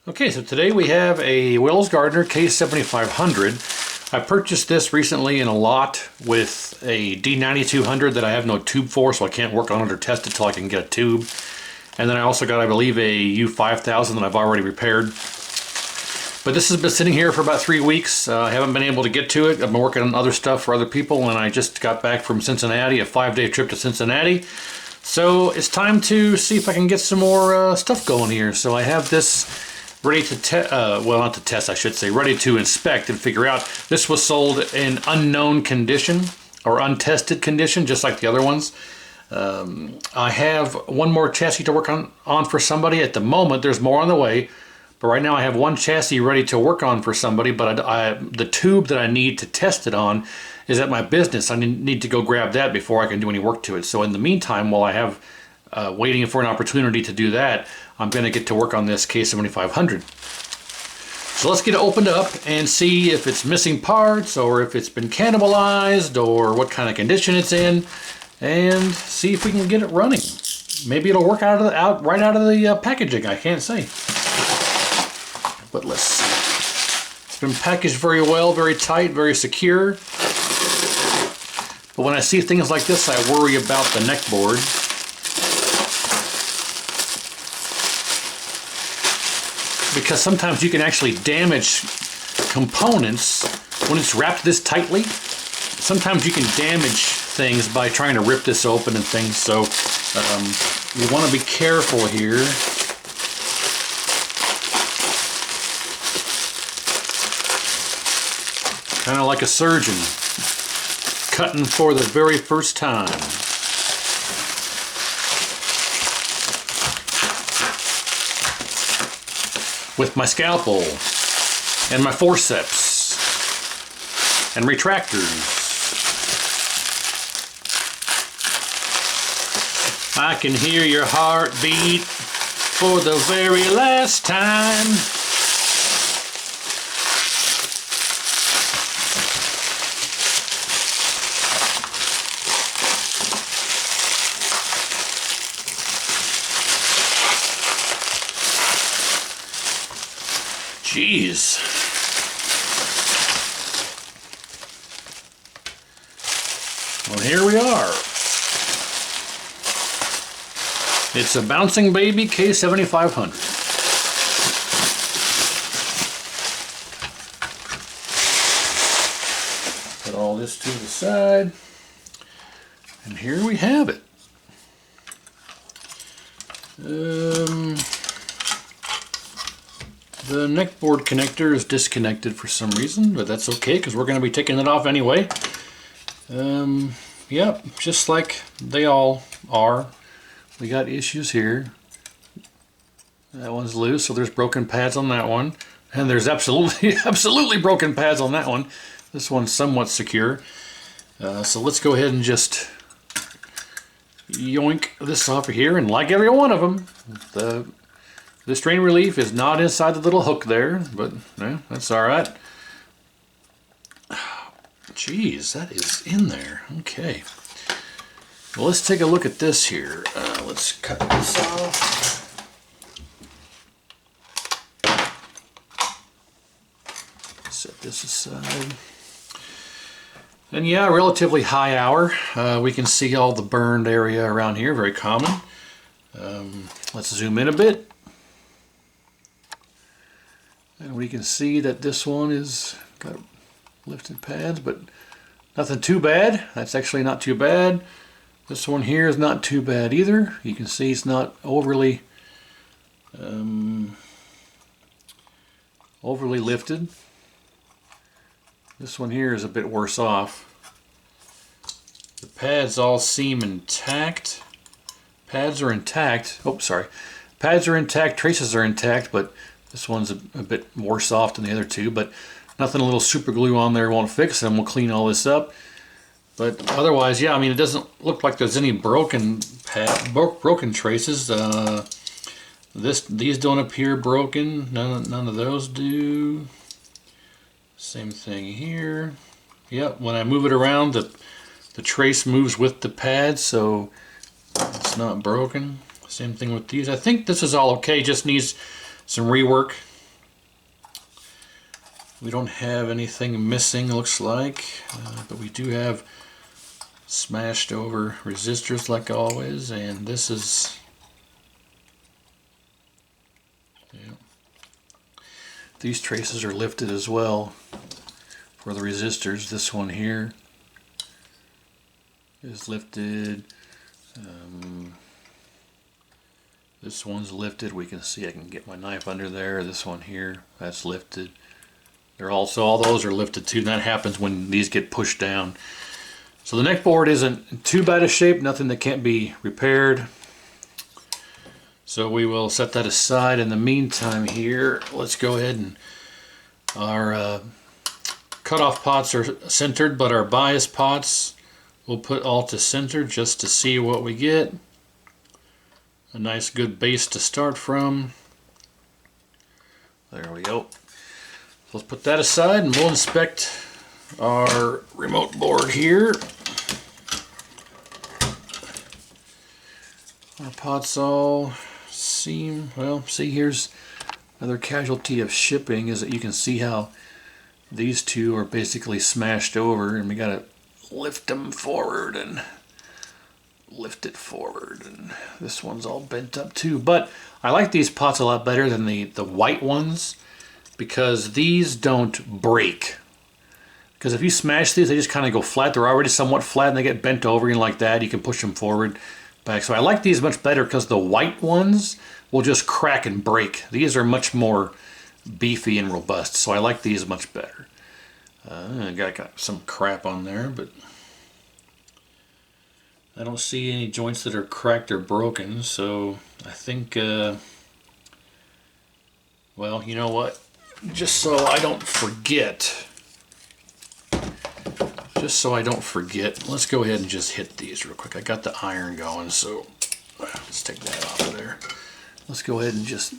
Okay, so today we have a Wells Gardner K7500. I purchased this recently in a lot with a D9200 that I have no tube for, so I can't work on it or test it till I can get a tube. And then I also got, I believe, a U5000 that I've already repaired. But this has been sitting here for about 3 weeks. I haven't been able to get to it. I've been working on other stuff for other people, and I just got back from Cincinnati, a 5-day trip to Cincinnati. So it's time to see if I can get some more stuff going here. So I have this ready to well, not to test, I should say, ready to inspect and figure out. This was sold in unknown condition or untested condition, just like the other ones. I have one more chassis to work on for somebody. At the moment, there's more on the way, but right now I have one chassis ready to work on for somebody, but the tube that I need to test it on is at my business. I need to go grab that before I can do any work to it. So in the meantime, while I have waiting for an opportunity to do that, I'm going to get to work on this K7500. So let's get it opened up and see if it's missing parts or if it's been cannibalized or what kind of condition it's in, and see if we can get it running. Maybe it'll work right out of the packaging. I can't say. But let's see. It's been packaged very well, very tight, very secure. But when I see things like this, I worry about the neck board. Because sometimes you can actually damage components when it's wrapped this tightly. Sometimes you can damage things by trying to rip this open and things, so you want to be careful here. Kind of like a surgeon cutting for the very first time. With my scalpel and my forceps and retractors. I can hear your heartbeat for the very last time. Jeez. Well, here we are. It's a bouncing baby K7500. Put all this to the side. And here we have it. The neck board connector is disconnected for some reason, but that's okay because we're going to be taking it off anyway. Yep, just like they all are. We got issues here. That one's loose, so there's broken pads on that one. And there's absolutely broken pads on that one. This one's somewhat secure. So let's go ahead and just yoink this off of here. And like every one of them, the strain relief is not inside the little hook there, but yeah, that's all right. Jeez, that is in there. Okay. Well, let's take a look at this here. Let's cut this off. Set this aside. And yeah, relatively high hour. We can see all the burned area around here, very common. Let's zoom in a bit. And we can see that this one is got lifted pads, but nothing too bad. That's actually not too bad. This one here is not too bad either. You can see it's not overly lifted. This one here is a bit worse off. The pads all seem intact. Pads are intact. Oh, sorry. Pads are intact, traces are intact, but this one's a bit worse off than the other two, but nothing a little super glue on there won't fix them. We'll clean all this up. But otherwise, yeah, I mean, it doesn't look like there's any broken traces. These don't appear broken. None of those do. Same thing here. Yep, when I move it around, the trace moves with the pad, so it's not broken. Same thing with these. I think this is all okay, just needs some rework. We don't have anything missing, looks like, but we do have smashed over resistors like always, and this is, yeah. These traces are lifted as well for the resistors. This one here is lifted. This one's lifted. We can see, I can get my knife under there. This one here, that's lifted. They're also, all those are lifted too, and that happens when these get pushed down. So the neck board isn't too bad a shape, nothing that can't be repaired. So we will set that aside. In the meantime here, let's go ahead and our cutoff pots are centered, but our bias pots we'll put all to center just to see what we get. A nice good base to start from. There we go. Let's put that aside and we'll inspect our remote board here. Our pots all seem, well, see, here's another casualty of shipping, is that you can see how these two are basically smashed over, and we gotta lift them forward and lift it forward, and this one's all bent up too. But I like these pots a lot better than the white ones, because these don't break. Because if you smash these, they just kind of go flat. They're already somewhat flat and they get bent over, and like that you can push them forward, back. So I like these much better because the white ones will just crack and break. These are much more beefy and robust, so I like these much better. I got some crap on there, but I don't see any joints that are cracked or broken, so I think, well, you know what? Just so I don't forget, let's go ahead and just hit these real quick. I got the iron going, so let's take that off of there. Let's go ahead and just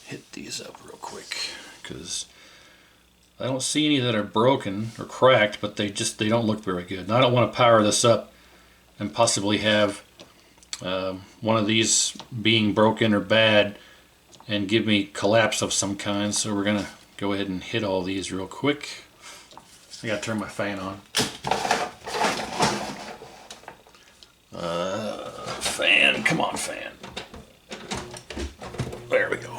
hit these up real quick, because I don't see any that are broken or cracked, but they don't look very good. And I don't want to power this up and possibly have one of these being broken or bad and give me collapse of some kind. So we're gonna go ahead and hit all these real quick. I gotta turn my fan on. Fan, come on, fan. There we go.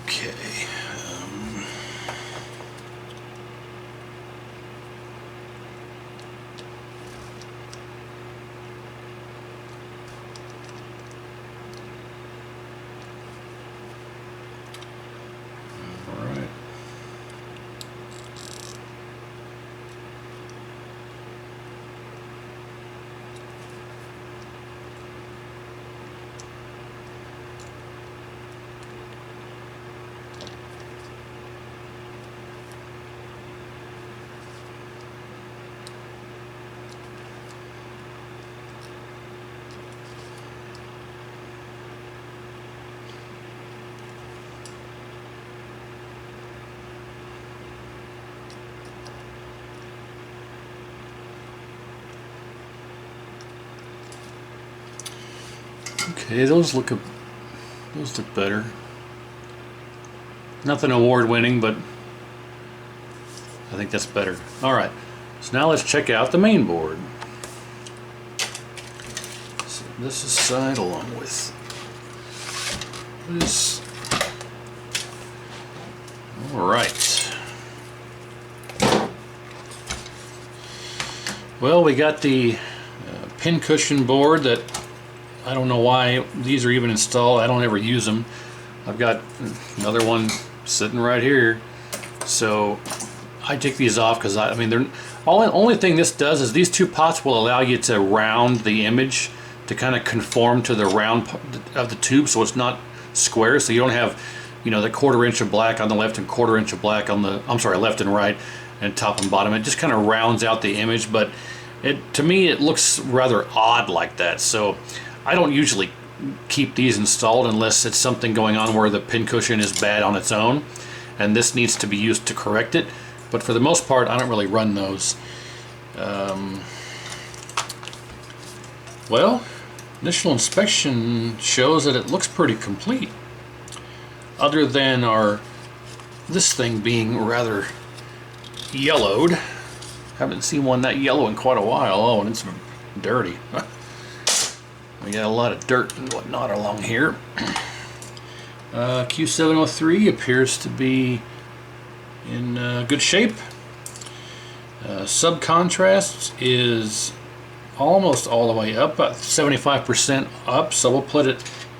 Okay. All right. Okay, those look better. Nothing award-winning, but I think that's better. All right, so now let's check out the main board. So this is side along with this. All right. Well, we got the pincushion board that I don't know why these are even installed. I don't ever use them. I've got another one sitting right here. So I take these off because I mean, they're only thing this does is these two pots will allow you to round the image to kind of conform to the round of the tube, so it's not square. So you don't have, you know, the 1/4 inch of black on the left and 1/4 inch of black on the, I'm sorry, left and right and top and bottom. It just kind of rounds out the image, but to me it looks rather odd like that. So I don't usually keep these installed unless it's something going on where the pincushion is bad on its own and this needs to be used to correct it. But for the most part, I don't really run those. Well, initial inspection shows that it looks pretty complete. other than this thing being rather yellowed. Haven't seen one that yellow in quite a while. Oh, and it's dirty. We got a lot of dirt and whatnot along here. Q703 appears to be in good shape. Subcontrast is almost all the way up, about 75% up. So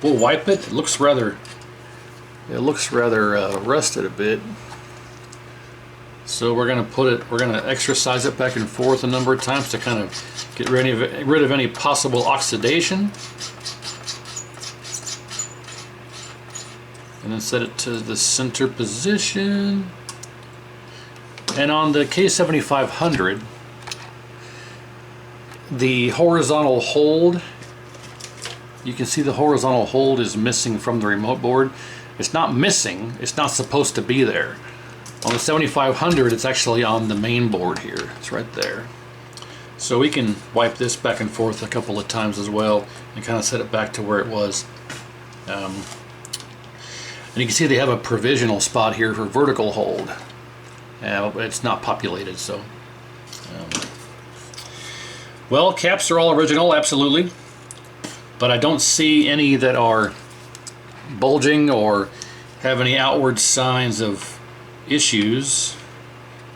we'll wipe it. It looks rather rusted a bit. So we're gonna exercise it back and forth a number of times to kind of get rid of any possible oxidation. And then set it to the center position. And on the K7500, the horizontal hold, you can see the horizontal hold is missing from the remote board. It's not missing, it's not supposed to be there. On the 7500, it's actually on the main board here. It's right there. So we can wipe this back and forth a couple of times as well and kind of set it back to where it was. And you can see they have a provisional spot here for vertical hold. It's not populated, so. Well, caps are all original, absolutely. But I don't see any that are bulging or have any outward signs of issues.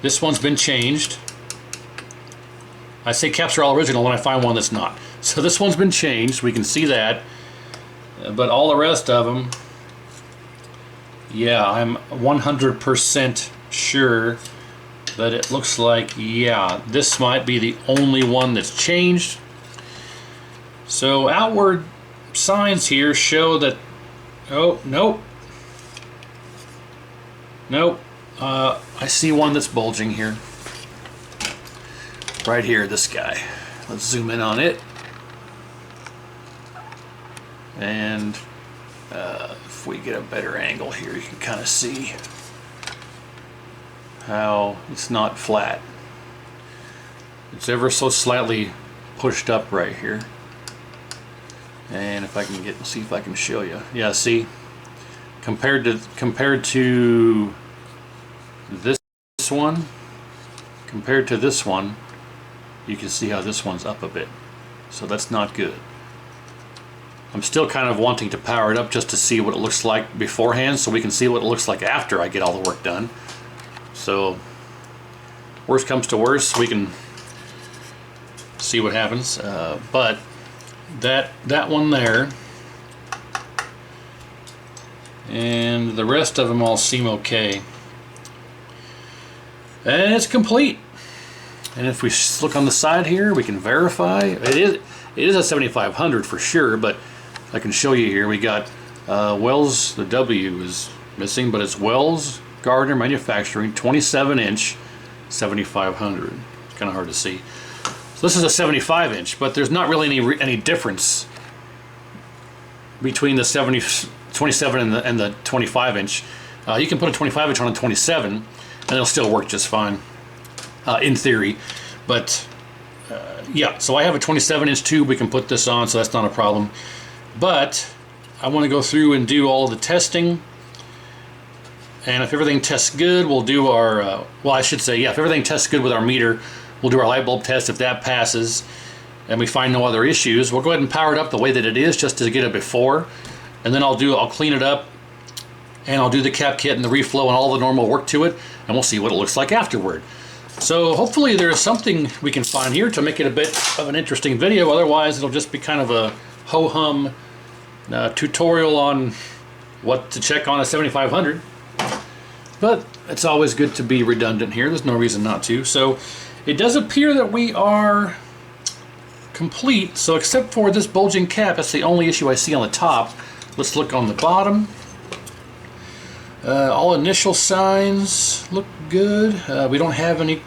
This one's been changed. I say caps are all original when I find one that's not. So this one's been changed, we can see that. But all the rest of them, yeah, I'm 100% sure that it looks like, yeah, this might be the only one that's changed. So outward signs here show that, oh, nope. Nope. I see one that's bulging here. Right here, this guy. Let's zoom in on it. And if we get a better angle here, you can kind of see how it's not flat. It's ever so slightly pushed up right here. And if I can see if I can show you. Yeah, see? Compared to this one, compared to this one, you can see how this one's up a bit. So that's not good. I'm still kind of wanting to power it up just to see what it looks like beforehand, so we can see what it looks like after I get all the work done. So worst comes to worst, we can see what happens. But that one there and the rest of them all seem okay. And it's complete. And if we look on the side here, we can verify. It is a 7500 for sure, but I can show you here. We got Wells, the W is missing, but it's Wells Gardner Manufacturing 27-inch 7500. It's kind of hard to see. So this is a 75-inch, but there's not really any difference between the 27 and the 25-inch. You can put a 25-inch on a 27, and it'll still work just fine, in theory. But yeah, so I have a 27-inch tube we can put this on, so that's not a problem. But I want to go through and do all of the testing. And if everything tests good, we'll do our, well, I should say, yeah, if everything tests good with our meter, we'll do our light bulb test. If that passes and we find no other issues, we'll go ahead and power it up the way that it is just to get it before. And then I'll clean it up and I'll do the cap kit and the reflow and all the normal work to it, and we'll see what it looks like afterward. So hopefully there is something we can find here to make it a bit of an interesting video. Otherwise, it'll just be kind of a ho-hum tutorial on what to check on a 7500. But it's always good to be redundant here. There's no reason not to. So it does appear that we are complete. So except for this bulging cap, that's the only issue I see on the top. Let's look on the bottom. All initial signs look good. We don't have any.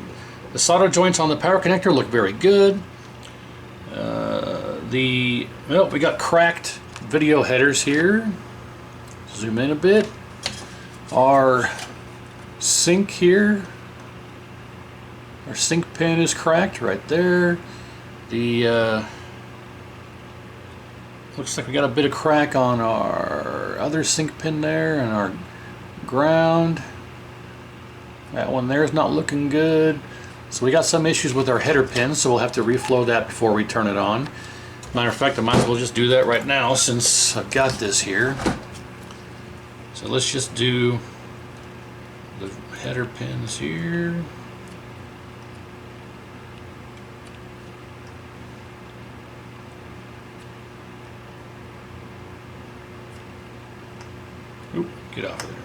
The solder joints on the power connector look very good. Well, we got cracked video headers here. Zoom in a bit. Our sink here, our sink pin is cracked right there. The Looks like we got a bit of crack on our other sync pin there and our ground. That one there is not looking good. So we got some issues with our header pin, so we'll have to reflow that before we turn it on. Matter of fact, I might as well just do that right now since I've got this here. So let's just do the header pins here. Oop, get off of there.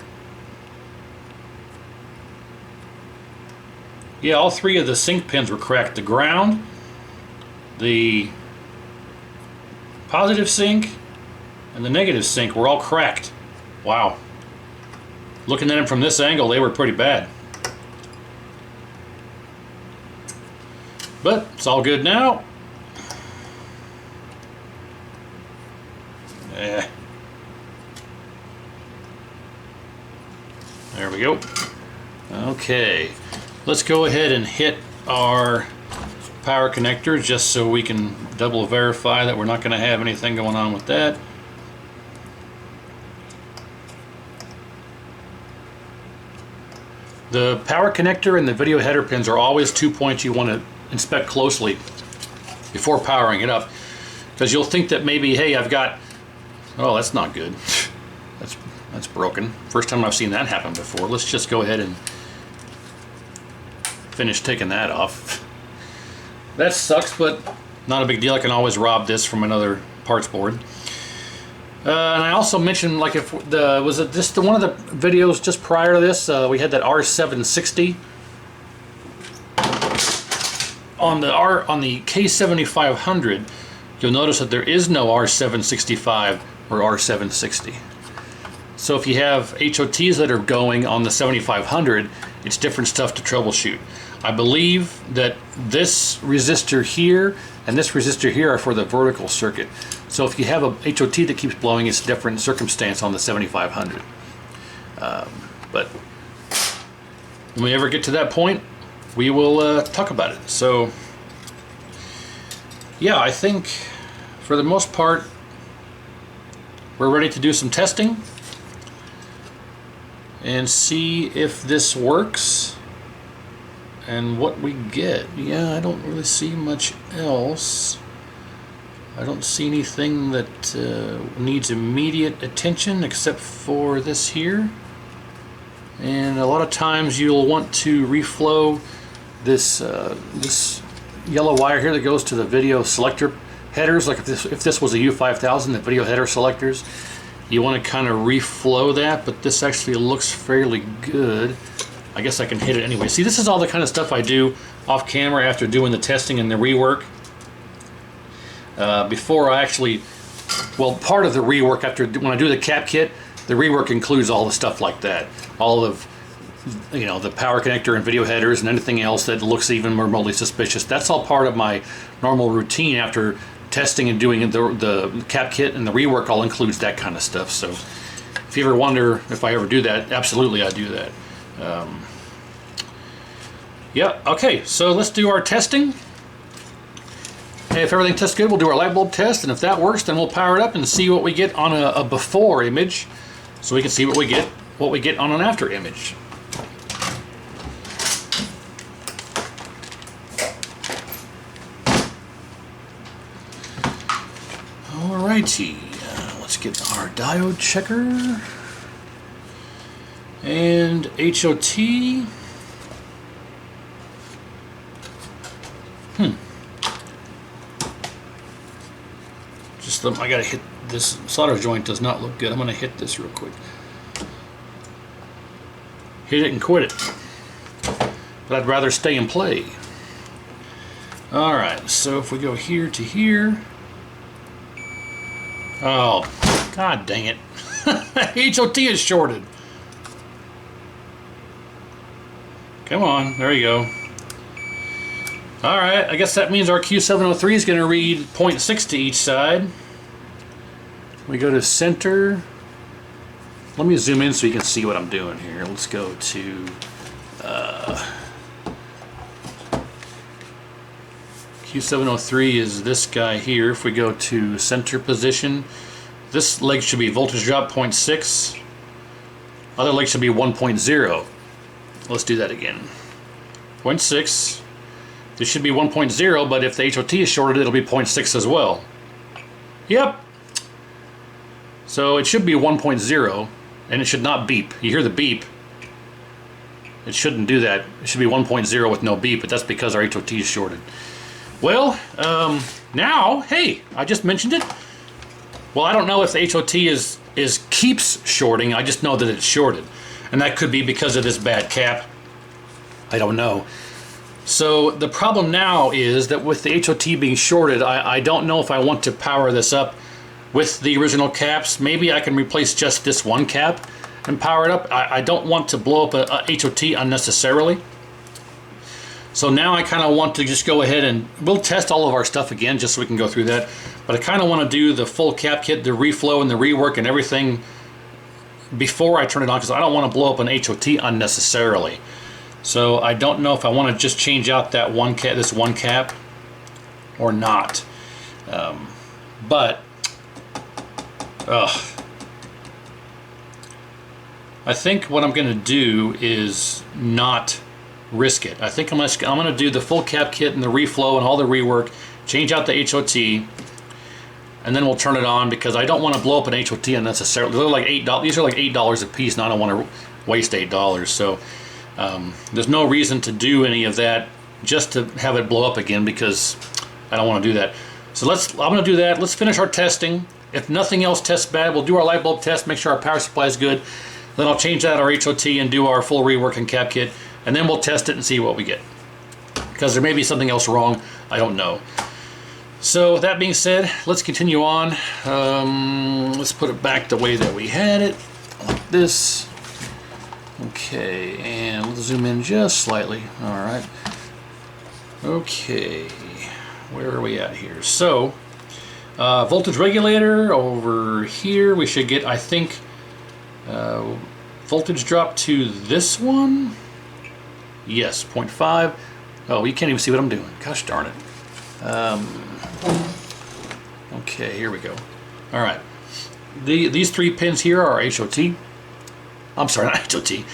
Yeah, all three of the sync pins were cracked. The ground, the positive sync, and the negative sync were all cracked. Wow. Looking at them from this angle, they were pretty bad. But it's all good now. Yeah. There we go. Okay. Let's go ahead and hit our power connector just so we can double verify that we're not going to have anything going on with that. The power connector and the video header pins are always 2 points you want to inspect closely before powering it up, because you'll think that maybe, hey, I've got, oh, that's not good. That's broken. First time I've seen that happen before. Let's just go ahead and finish taking that off. That sucks, but not a big deal. I can always rob this from another parts board. And I also mentioned, like, if the was it just one of the videos just prior to this, we had that R760 on the K7500. You'll notice that there is no R765 or R760. So if you have HOTs that are going on the 7500, it's different stuff to troubleshoot. I believe that this resistor here and this resistor here are for the vertical circuit. So if you have a HOT that keeps blowing, it's a different circumstance on the 7500. But when we ever get to that point, we will talk about it. So yeah, I think for the most part, we're ready to do some testing and see if this works and what we get. Yeah, I don't really see much else. I don't see anything that needs immediate attention except for this here. And a lot of times you'll want to reflow this this yellow wire here that goes to the video selector headers. Like if this was a U5000, the video header selectors, you want to kind of reflow that, but this actually looks fairly good. I guess I can hit it anyway. See, this is all the kind of stuff I do off camera after doing the testing and the rework. Before I actually, well, part of the rework after when I do the cap kit, the rework includes all the stuff like that, all of, you know, the power connector and video headers and anything else that looks even remotely suspicious. That's all part of my normal routine after testing and doing the cap kit, and the rework all includes that kind of stuff. So if you ever wonder if I ever do that, absolutely I do that. Yeah, okay, so let's do our testing. Hey, if everything tests good, we'll do our light bulb test, and if that works, then we'll power it up and see what we get on a before image, so we can see what we get on an after image. Alrighty, let's get our diode checker and HOT. I gotta hit this solder joint, does not look good. I'm gonna hit this real quick. Hit it and quit it. But I'd rather stay and play. Alright, so if we go here to here. Oh, god dang it. HOT is shorted. Come on, there you go. Alright, I guess that means our Q703 is going to read 0.6 to each side. We go to center. Let me zoom in so you can see what I'm doing here. Let's go to Q703 is this guy here. If we go to center position, this leg should be voltage drop 0.6. Other leg should be 1.0. Let's do that again. 0.6. This should be 1.0, but if the HOT is shorted, it'll be 0.6 as well. Yep. So it should be 1.0, and it should not beep. You hear the beep. It shouldn't do that. It should be 1.0 with no beep, but that's because our HOT is shorted. Well, now, hey, I just mentioned it. Well, I don't know if the HOT keeps shorting. I just know that it's shorted. And that could be because of this bad cap. I don't know. So the problem now is that with the HOT being shorted, I don't know if I want to power this up with the original caps. Maybe I can replace just this one cap and power it up. I don't want to blow up a HOT unnecessarily. So now I kind of want to just go ahead and we'll test all of our stuff again just so we can go through that. But I kind of want to do the full cap kit, the reflow and the rework and everything before I turn it on, because I don't want to blow up an HOT unnecessarily. So I don't know if I want to just change out that one cap, this one cap, or not. But I think what I'm going to do is not risk it. I think I'm going to do the full cap kit and the reflow and all the rework, change out the HOT, and then we'll turn it on, because I don't want to blow up an HOT unnecessarily. They're like $8. These are like $8 a piece, and I don't want to waste $8. So there's no reason to do any of that just to have it blow up again, because I don't want to do that. So I'm going to do that. Let's finish our testing. If nothing else tests bad, we'll do our light bulb test, make sure our power supply is good. Then I'll change out our HOT and do our full rework and cap kit, and then we'll test it and see what we get. Because there may be something else wrong, I don't know. So that being said, let's continue on. Let's put it back the way that we had it, like this. Okay, and we'll zoom in just slightly. All right. Okay, where are we at here? So, voltage regulator over here, we should get, I think, voltage drop to this one. Yes, 0.5. Oh, you can't even see what I'm doing. Gosh darn it. Okay, here we go. All right. These 3 pins here are HOT. I'm sorry, not HOT.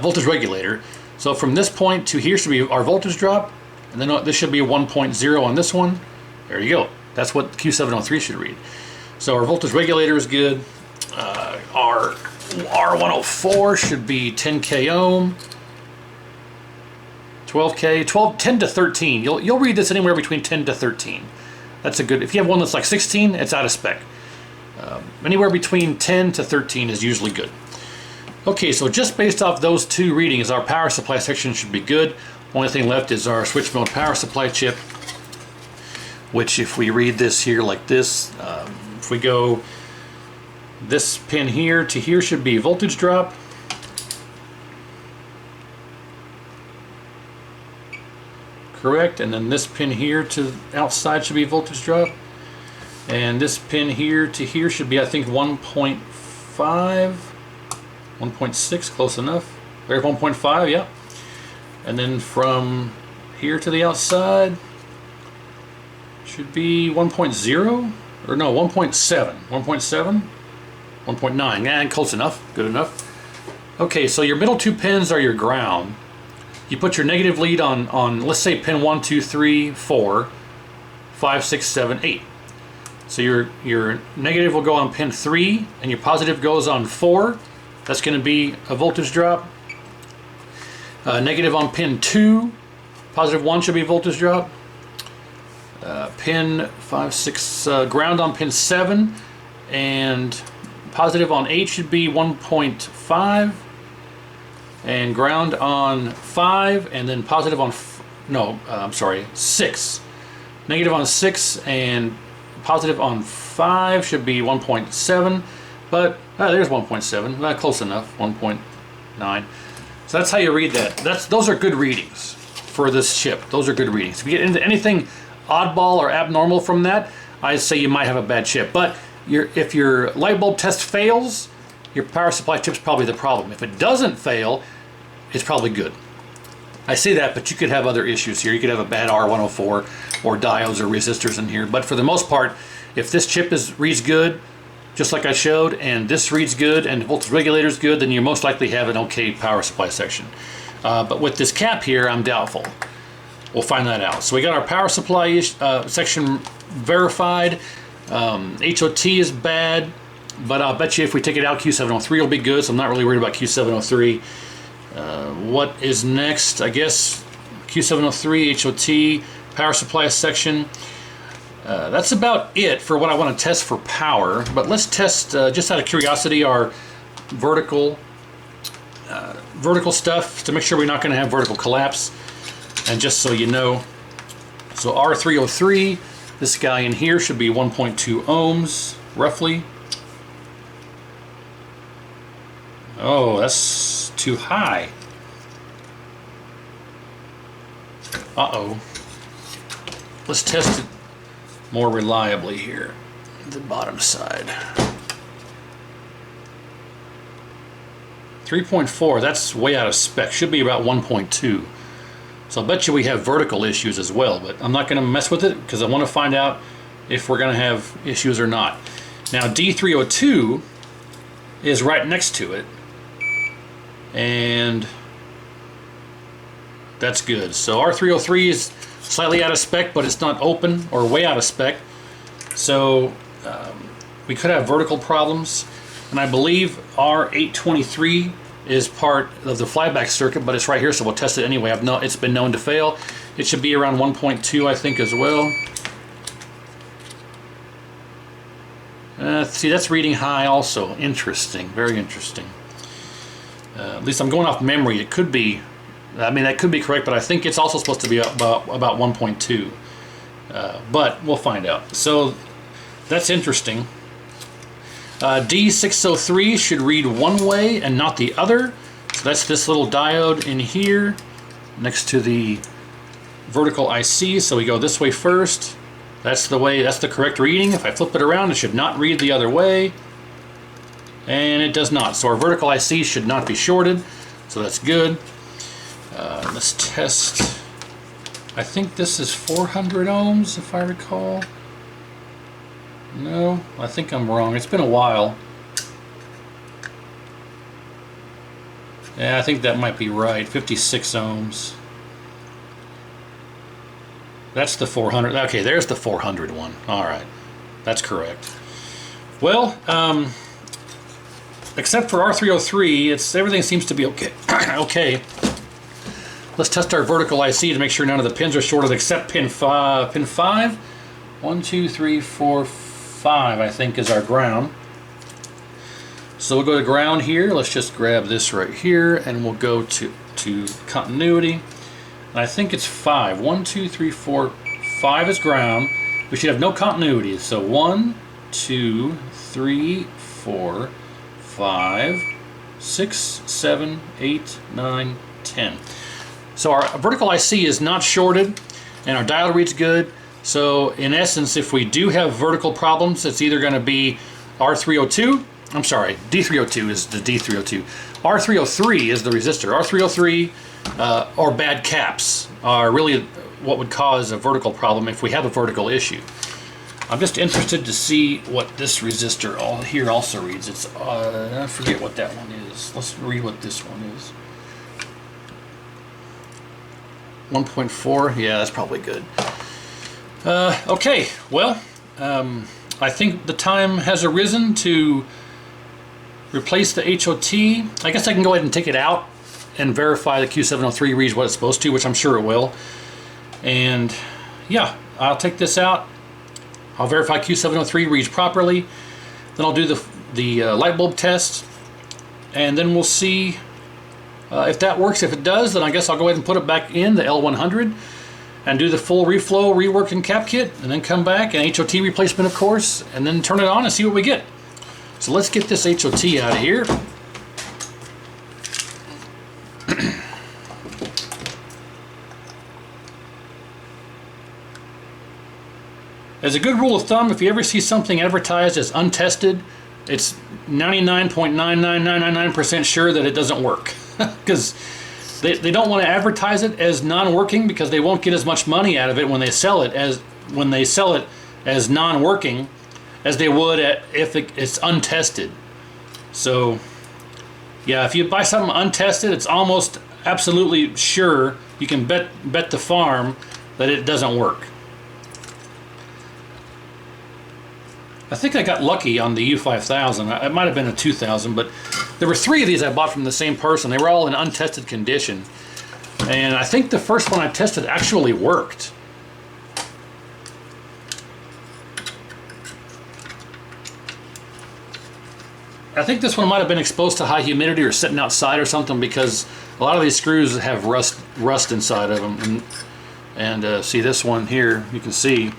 Voltage regulator. So from this point to here should be our voltage drop, and then this should be 1.0 on this one. There you go. That's what Q703 should read. So our voltage regulator is good. Our R104 should be 10K ohm. 12K, 10 to 13. You'll read this anywhere between 10 to 13. That's a good. If you have one that's like 16, it's out of spec. Anywhere between 10 to 13 is usually good. Okay, so just based off those 2 readings, our power supply section should be good. Only thing left is our switch mode power supply chip, which if we read this here like this, if we go this pin here to here should be voltage drop. Correct, and then this pin here to outside should be voltage drop. And this pin here to here should be, I think, 1.5, 1.6, close enough. There's 1.5, yeah. And then from here to the outside should be 1.0, or no, 1.7, 1.7, 1.9, and close enough, good enough. Okay, so your middle 2 pins are your ground. You put your negative lead on let's say pin 1, 2, 3, 4, 5, 6, 7, 8. So your negative will go on pin 3, and your positive goes on 4. That's going to be a voltage drop. Negative on pin 2, positive 1 should be voltage drop. Pin 5, 6, ground on pin 7, and positive on 8 should be 1.5. And ground on 5, and then positive on, I'm sorry, 6. Negative on 6 and positive on 5 should be 1.7, but there's 1.7, close enough, 1.9. So that's how you read that. Those are good readings for this chip. Those are good readings. If you get into anything oddball or abnormal from that, I'd say you might have a bad chip. But if your light bulb test fails, your power supply chip's probably the problem. If it doesn't fail, it's probably good. I say that, but you could have other issues here. You could have a bad R104 or diodes or resistors in here. But for the most part, if this chip reads good, just like I showed, and this reads good, and the voltage regulator is good, then you most likely have an okay power supply section. But with this cap here, I'm doubtful. We'll find that out. So we got our power supply section verified. HOT is bad, but I'll bet you if we take it out, Q703 will be good, so I'm not really worried about Q703. What is next? I guess Q703, HOT, power supply section. That's about it for what I want to test for power, but let's test, just out of curiosity, our vertical stuff to make sure we're not going to have vertical collapse. And just so you know, so R303, this guy in here should be 1.2 ohms, roughly. Oh, that's too high. Uh-oh. Let's test it more reliably here. The bottom side. 3.4, that's way out of spec. Should be about 1.2. So I'll bet you we have vertical issues as well, but I'm not going to mess with it because I want to find out if we're going to have issues or not. Now D302 is right next to it, and that's good. So R303 is slightly out of spec, but it's not open or way out of spec. So we could have vertical problems, and I believe R823 is part of the flyback circuit, but it's right here, so we'll test it anyway. It's been known to fail. It should be around 1.2, I think, as well. See, that's reading high also. Interesting, very interesting. At least I'm going off memory. It could be, I mean, that could be correct, but I think it's also supposed to be about 1.2. But we'll find out. So that's interesting. D603 should read one way and not the other. So that's this little diode in here next to the vertical IC. So we go this way first. That's the way, that's the correct reading. If I flip it around, it should not read the other way. And it does not. So our vertical IC should not be shorted. So that's good. Let's test. I think this is 400 ohms, if I recall. No, I think I'm wrong. It's been a while. Yeah, I think that might be right. 56 ohms. That's the 400. Okay, there's the 400 one. All right, that's correct. Well, except for R303, everything seems to be okay. Okay. Let's test our vertical IC to make sure none of the pins are shorted except pin 5. Pin 5. 1, 2, 3, 4, 5, I think, is our ground. So we'll go to ground here. Let's just grab this right here, and we'll go to continuity. And I think it's 5. 1, 2, 3, 4, 5 is ground. We should have no continuity. So 1, 2, 3, 4, 5, 6, 7, 8, 9, 10. So our vertical IC is not shorted, and our diode reads good. So in essence, if we do have vertical problems, it's either going to be R302. I'm sorry, D302 is the D302. R303 is the resistor. R303 or bad caps are really what would cause a vertical problem if we have a vertical issue. I'm just interested to see what this resistor here also reads. It's I forget what that one is. Let's read what this one is. 1.4. Yeah, that's probably good. Okay, well, I think the time has arisen to replace the HOT. I guess I can go ahead and take it out and verify the Q703 reads what it's supposed to, which I'm sure it will. And yeah, I'll take this out. I'll verify Q703 reads properly. Then I'll do the light bulb test, and then we'll see if that works. If it does, then I guess I'll go ahead and put it back in the L100 and do the full reflow, rework, and cap kit, and then come back, and HOT replacement, of course, and then turn it on and see what we get. So let's get this HOT out of here. As a good rule of thumb, if you ever see something advertised as untested, it's 99.99999% sure that it doesn't work. Because They don't want to advertise it as non-working because they won't get as much money out of it when they sell it as non-working as they would if it's untested. So yeah, if you buy something untested, it's almost absolutely sure, you can bet the farm that it doesn't work. I think I got lucky on the U5000. It might have been a 2000, but there were 3 of these I bought from the same person. They were all in untested condition. And I think the first one I tested actually worked. I think this one might have been exposed to high humidity or sitting outside or something, because a lot of these screws have rust inside of them. And see this one here, you can see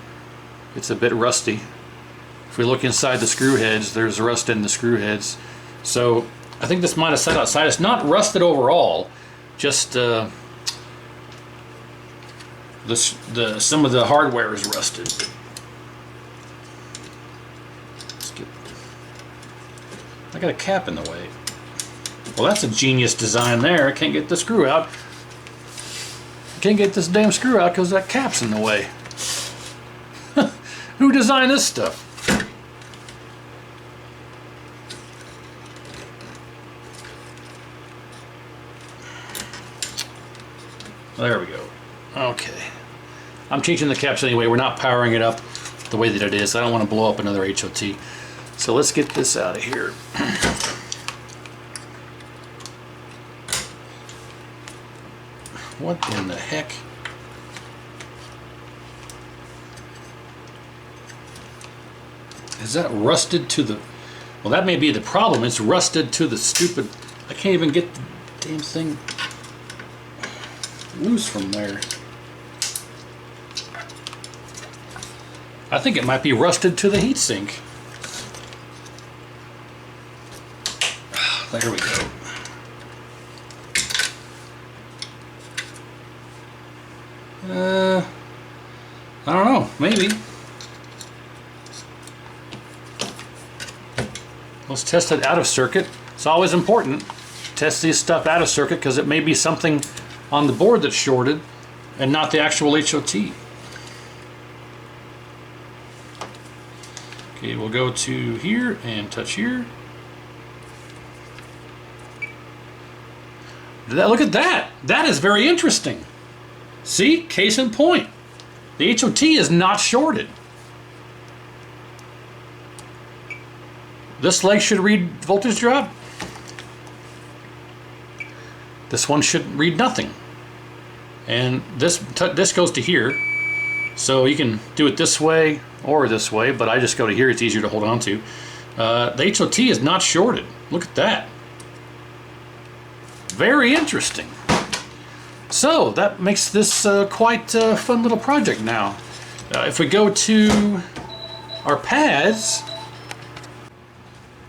it's a bit rusty. If we look inside the screw heads, there's rust in the screw heads. So I think this might have sat outside. It's not rusted overall, just some of the hardware is rusted. I got a cap in the way. Well, that's a genius design there. I can't get the screw out. I can't get this damn screw out because that cap's in the way. Who designed this stuff? There we go. Okay. I'm changing the caps anyway. We're not powering it up the way that it is. I don't want to blow up another HOT. So let's get this out of here. What in the heck? Is that rusted to the... Well, that may be the problem. It's rusted to the stupid... I can't even get the damn thing loose from there. I think it might be rusted to the heatsink. There we go. I don't know, maybe. Let's test it out of circuit. It's always important to test this stuff out of circuit because it may be something on the board that's shorted and not the actual HOT. Okay, we'll go to here and touch here. Look at that. That is very interesting. See? Case in point. The HOT is not shorted. This leg should read voltage drop. This one should read nothing. And this goes to here. So you can do it this way or this way, but I just go to here. It's easier to hold on to. The HOT is not shorted. Look at that. Very interesting. So that makes this quite a fun little project now. If we go to our pads,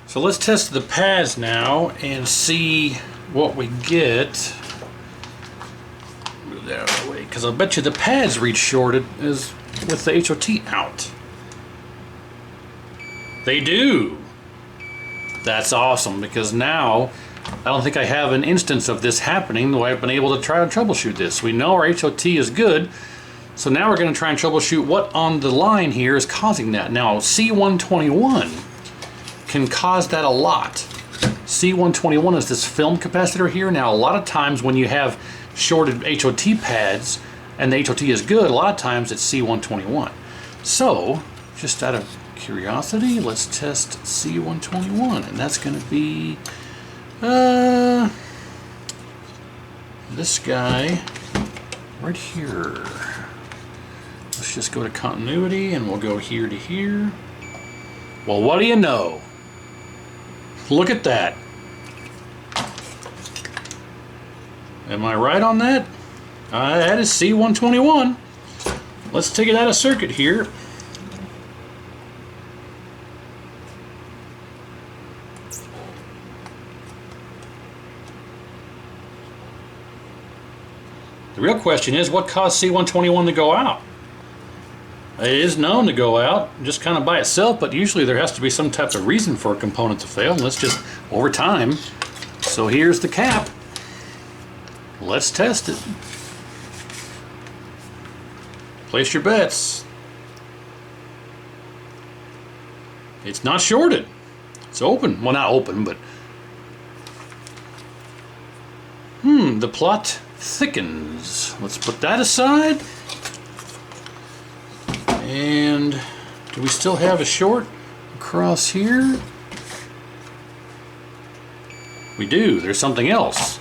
so let's test the pads now and see what we get. Move that out of the way, because I'll bet you the pads read shorted is with the HOT out. They do. That's awesome, because now I don't think I have an instance of this happening the way I've been able to try to troubleshoot this. We know our HOT is good, so now we're going to try and troubleshoot what on the line here is causing that. Now, C121 can cause that a lot. C121 is this film capacitor here. Now, a lot of times when you have shorted HOT pads and the HOT is good, a lot of times it's C121. So, just out of curiosity, let's test C121, and that's going to be this guy right here. Let's just go to continuity and we'll go here to here. Well, what do you know? Look at that. Am I right on that? That is C121. Let's take it out of circuit here. The real question is, what caused C121 to go out? It is known to go out just kind of by itself, but usually there has to be some type of reason for a component to fail, and let's just, over time. So here's the cap. let's test it. Place your bets. It's not shorted. It's open. Well, not open, but the plot thickens. Let's put that aside. And do we still have a short across here? We do. There's something else.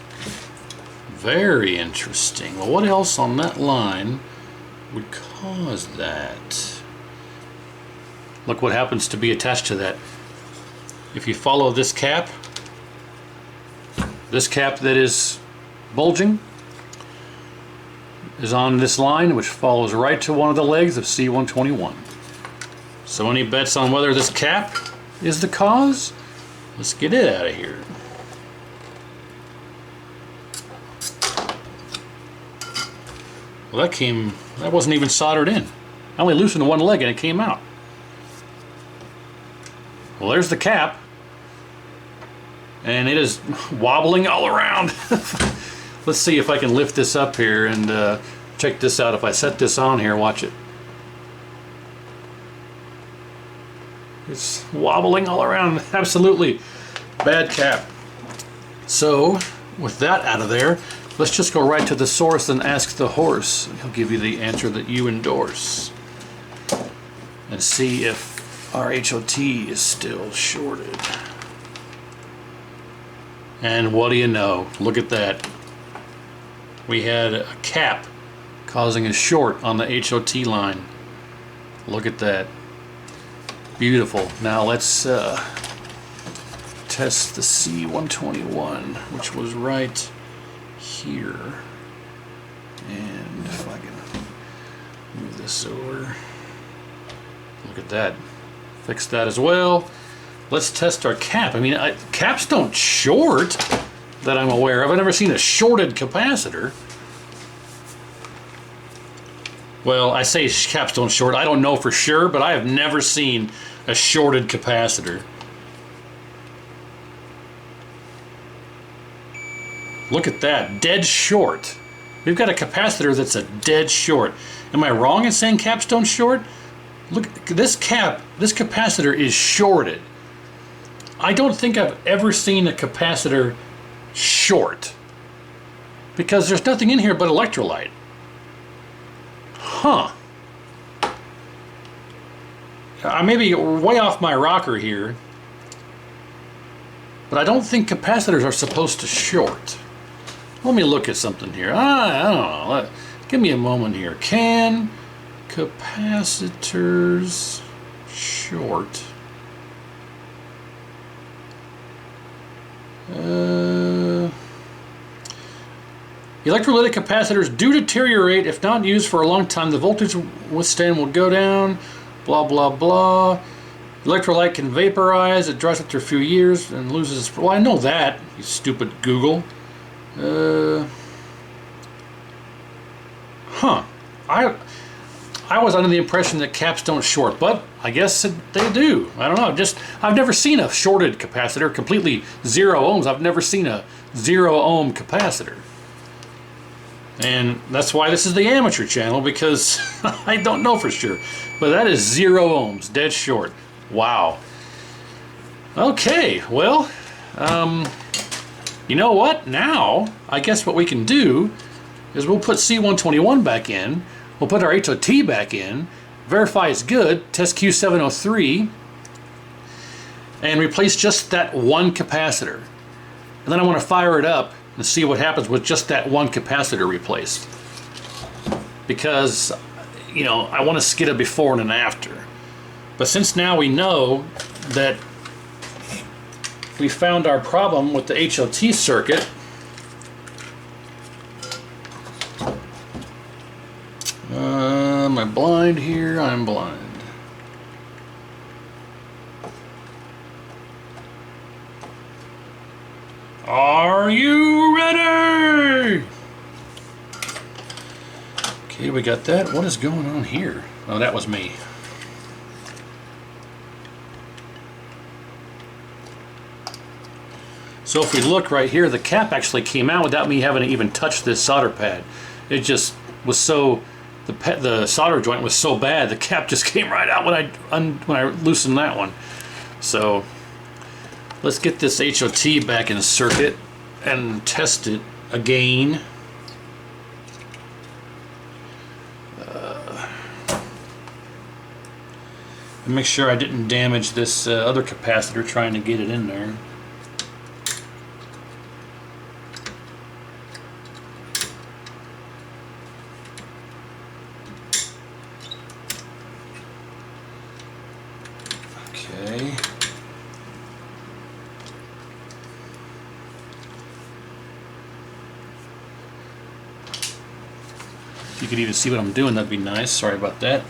Very interesting. Well, what else on that line would cause that? Look what happens to be attached to that. If you follow this cap that is bulging is on this line, which follows right to one of the legs of C121. So any bets on whether this cap is the cause? Let's get it out of here. Well, that wasn't even soldered in. I only loosened one leg and it came out. Well, there's the cap. And it is wobbling all around. Let's see if I can lift this up here and check this out. If I set this on here, watch it. It's wobbling all around. Absolutely bad cap. So, with that out of there, let's just go right to the source and ask the horse. He'll give you the answer that you endorse. And see if our HOT is still shorted. And what do you know? Look at that. We had a cap causing a short on the HOT line. Look at that. Beautiful. Now let's test the C121, which was right here. And if I can move this over. Look at that. Fix that as well. Let's test our cap. I mean, caps don't short that I'm aware of. I've never seen a shorted capacitor. Well, I say caps don't short. I don't know for sure, but I have never seen a shorted capacitor. Look at that, dead short. We've got a capacitor that's a dead short. Am I wrong in saying caps don't short? Look, this capacitor is shorted. I don't think I've ever seen a capacitor short because there's nothing in here but electrolyte. Huh. I may be way off my rocker here, but I don't think capacitors are supposed to short. Let me look at something here. I don't know. Give me a moment here. Can capacitors short? Electrolytic capacitors do deteriorate if not used for a long time. The voltage withstand will go down. Blah blah blah. Electrolyte can vaporize. It dries after a few years and loses its... Well, I know that, you stupid Google. I was under the impression that caps don't short, but I guess they do. I don't know. I've never seen a shorted capacitor, completely 0 ohms. I've never seen a 0 ohm capacitor. And that's why this is the amateur channel, because I don't know for sure. But that is 0 ohms, dead short. Wow. Okay, well, you know what? Now, I guess what we can do is we'll put C121 back in. We'll put our HOT back in, verify it's good, test Q703, and replace just that one capacitor. And then I want to fire it up and see what happens with just that one capacitor replaced. Because, you know, I want to skid a before and an after. But since now we know that we found our problem with the HOT circuit, am I blind here? I'm blind. Are you ready? Okay, we got that. What is going on here? Oh, that was me. So if we look right here, the cap actually came out without me having to even touch this solder pad. It just was so, the solder joint was so bad, the cap just came right out when I loosened that one. So let's get this HOT back in circuit and test it again. And make sure I didn't damage this other capacitor trying to get it in there. Okay. If you could even see what I'm doing, that'd be nice. Sorry about that.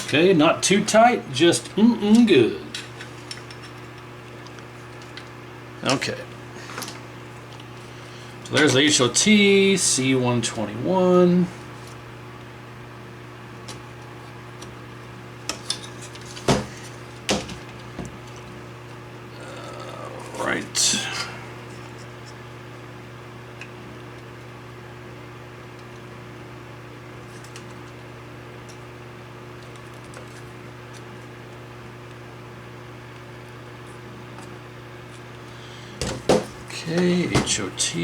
Okay, not too tight, just good. Okay. So there's the HOT, C121. Right. Okay, HOT.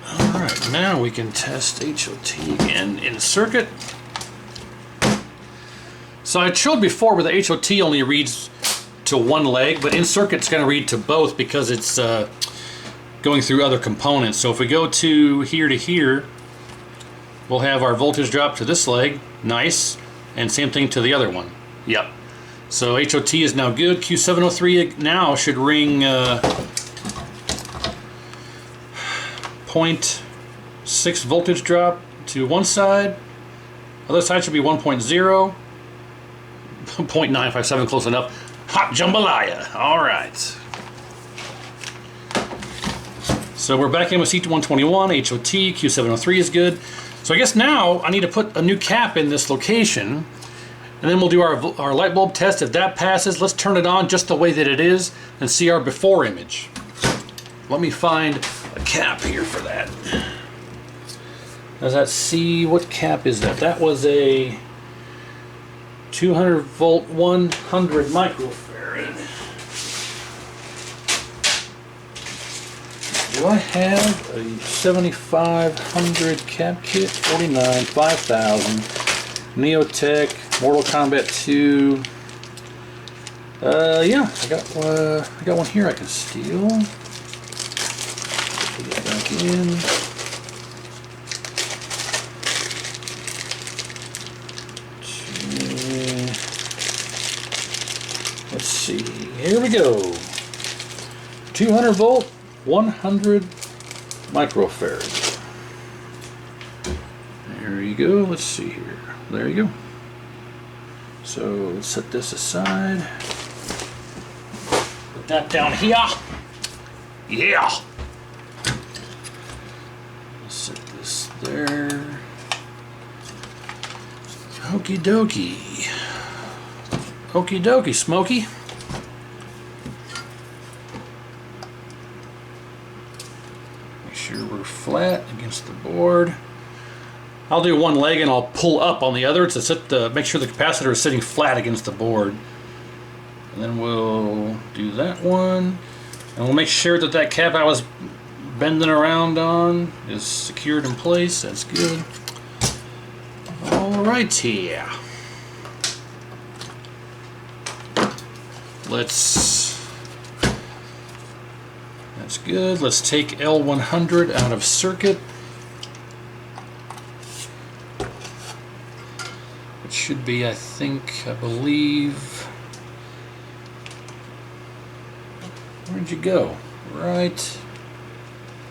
Alright, now we can test HOT again in circuit. So I showed before where the HOT only reads to one leg, but in circuit it's going to read to both because it's going through other components. So if we go to here, we'll have our voltage drop to this leg, nice, and same thing to the other one. Yep. So HOT is now good. Q703 now should ring 0.6 voltage drop to one side. Other side should be 1.0. 0.957, close enough. Hot jambalaya. All right. So we're back in with C121, HOT, Q703 is good. So I guess now I need to put a new cap in this location, and then we'll do our light bulb test. If that passes, let's turn it on just the way that it is and see our before image. Let me find a cap here for that. Does that see, what cap is that? That was a 200 volt 100 microfarad. Do I have a 7500 cap kit? 49, 5000, Neotech, Mortal Kombat 2. Yeah, I got one here I can steal. Put it back in. Let's see, here we go. 200 volt, 100 microfarad. There you go, let's see here. There you go. So let's set this aside. Put that down here. Yeah. Let's set this there. Okie dokie. Okie dokie, Smokey. Make sure we're flat against the board. I'll do one leg and I'll pull up on the other to make sure the capacitor is sitting flat against the board. And then we'll do that one. And we'll make sure that that cap I was bending around on is secured in place. That's good. Alrighty. That's good. Let's take L100 out of circuit. It should be, I believe, where'd you go? Right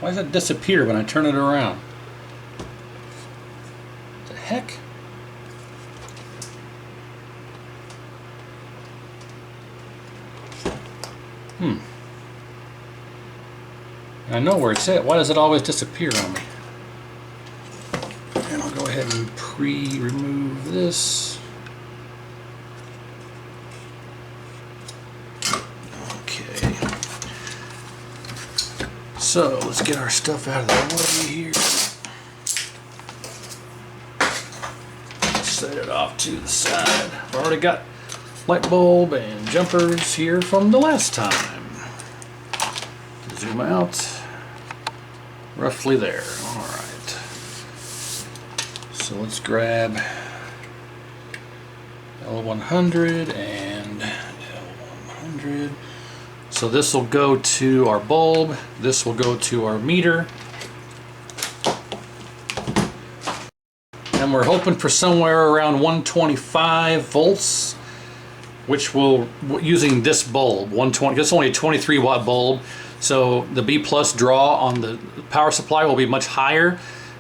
Why does it disappear when I turn it around? What the heck? I know where it's at. Why does it always disappear on me? And I'll go ahead and remove this. Okay. So let's get our stuff out of the way here. Set it off to the side. I've already got light bulb and jumpers here from the last time. Zoom out. Roughly there. Alright. So let's grab L100 and L100. So this will go to our bulb. This will go to our meter. And we're hoping for somewhere around 125 volts, which will, using this bulb, 120, it's only a 23 watt bulb. So the B plus draw on the power supply will be much higher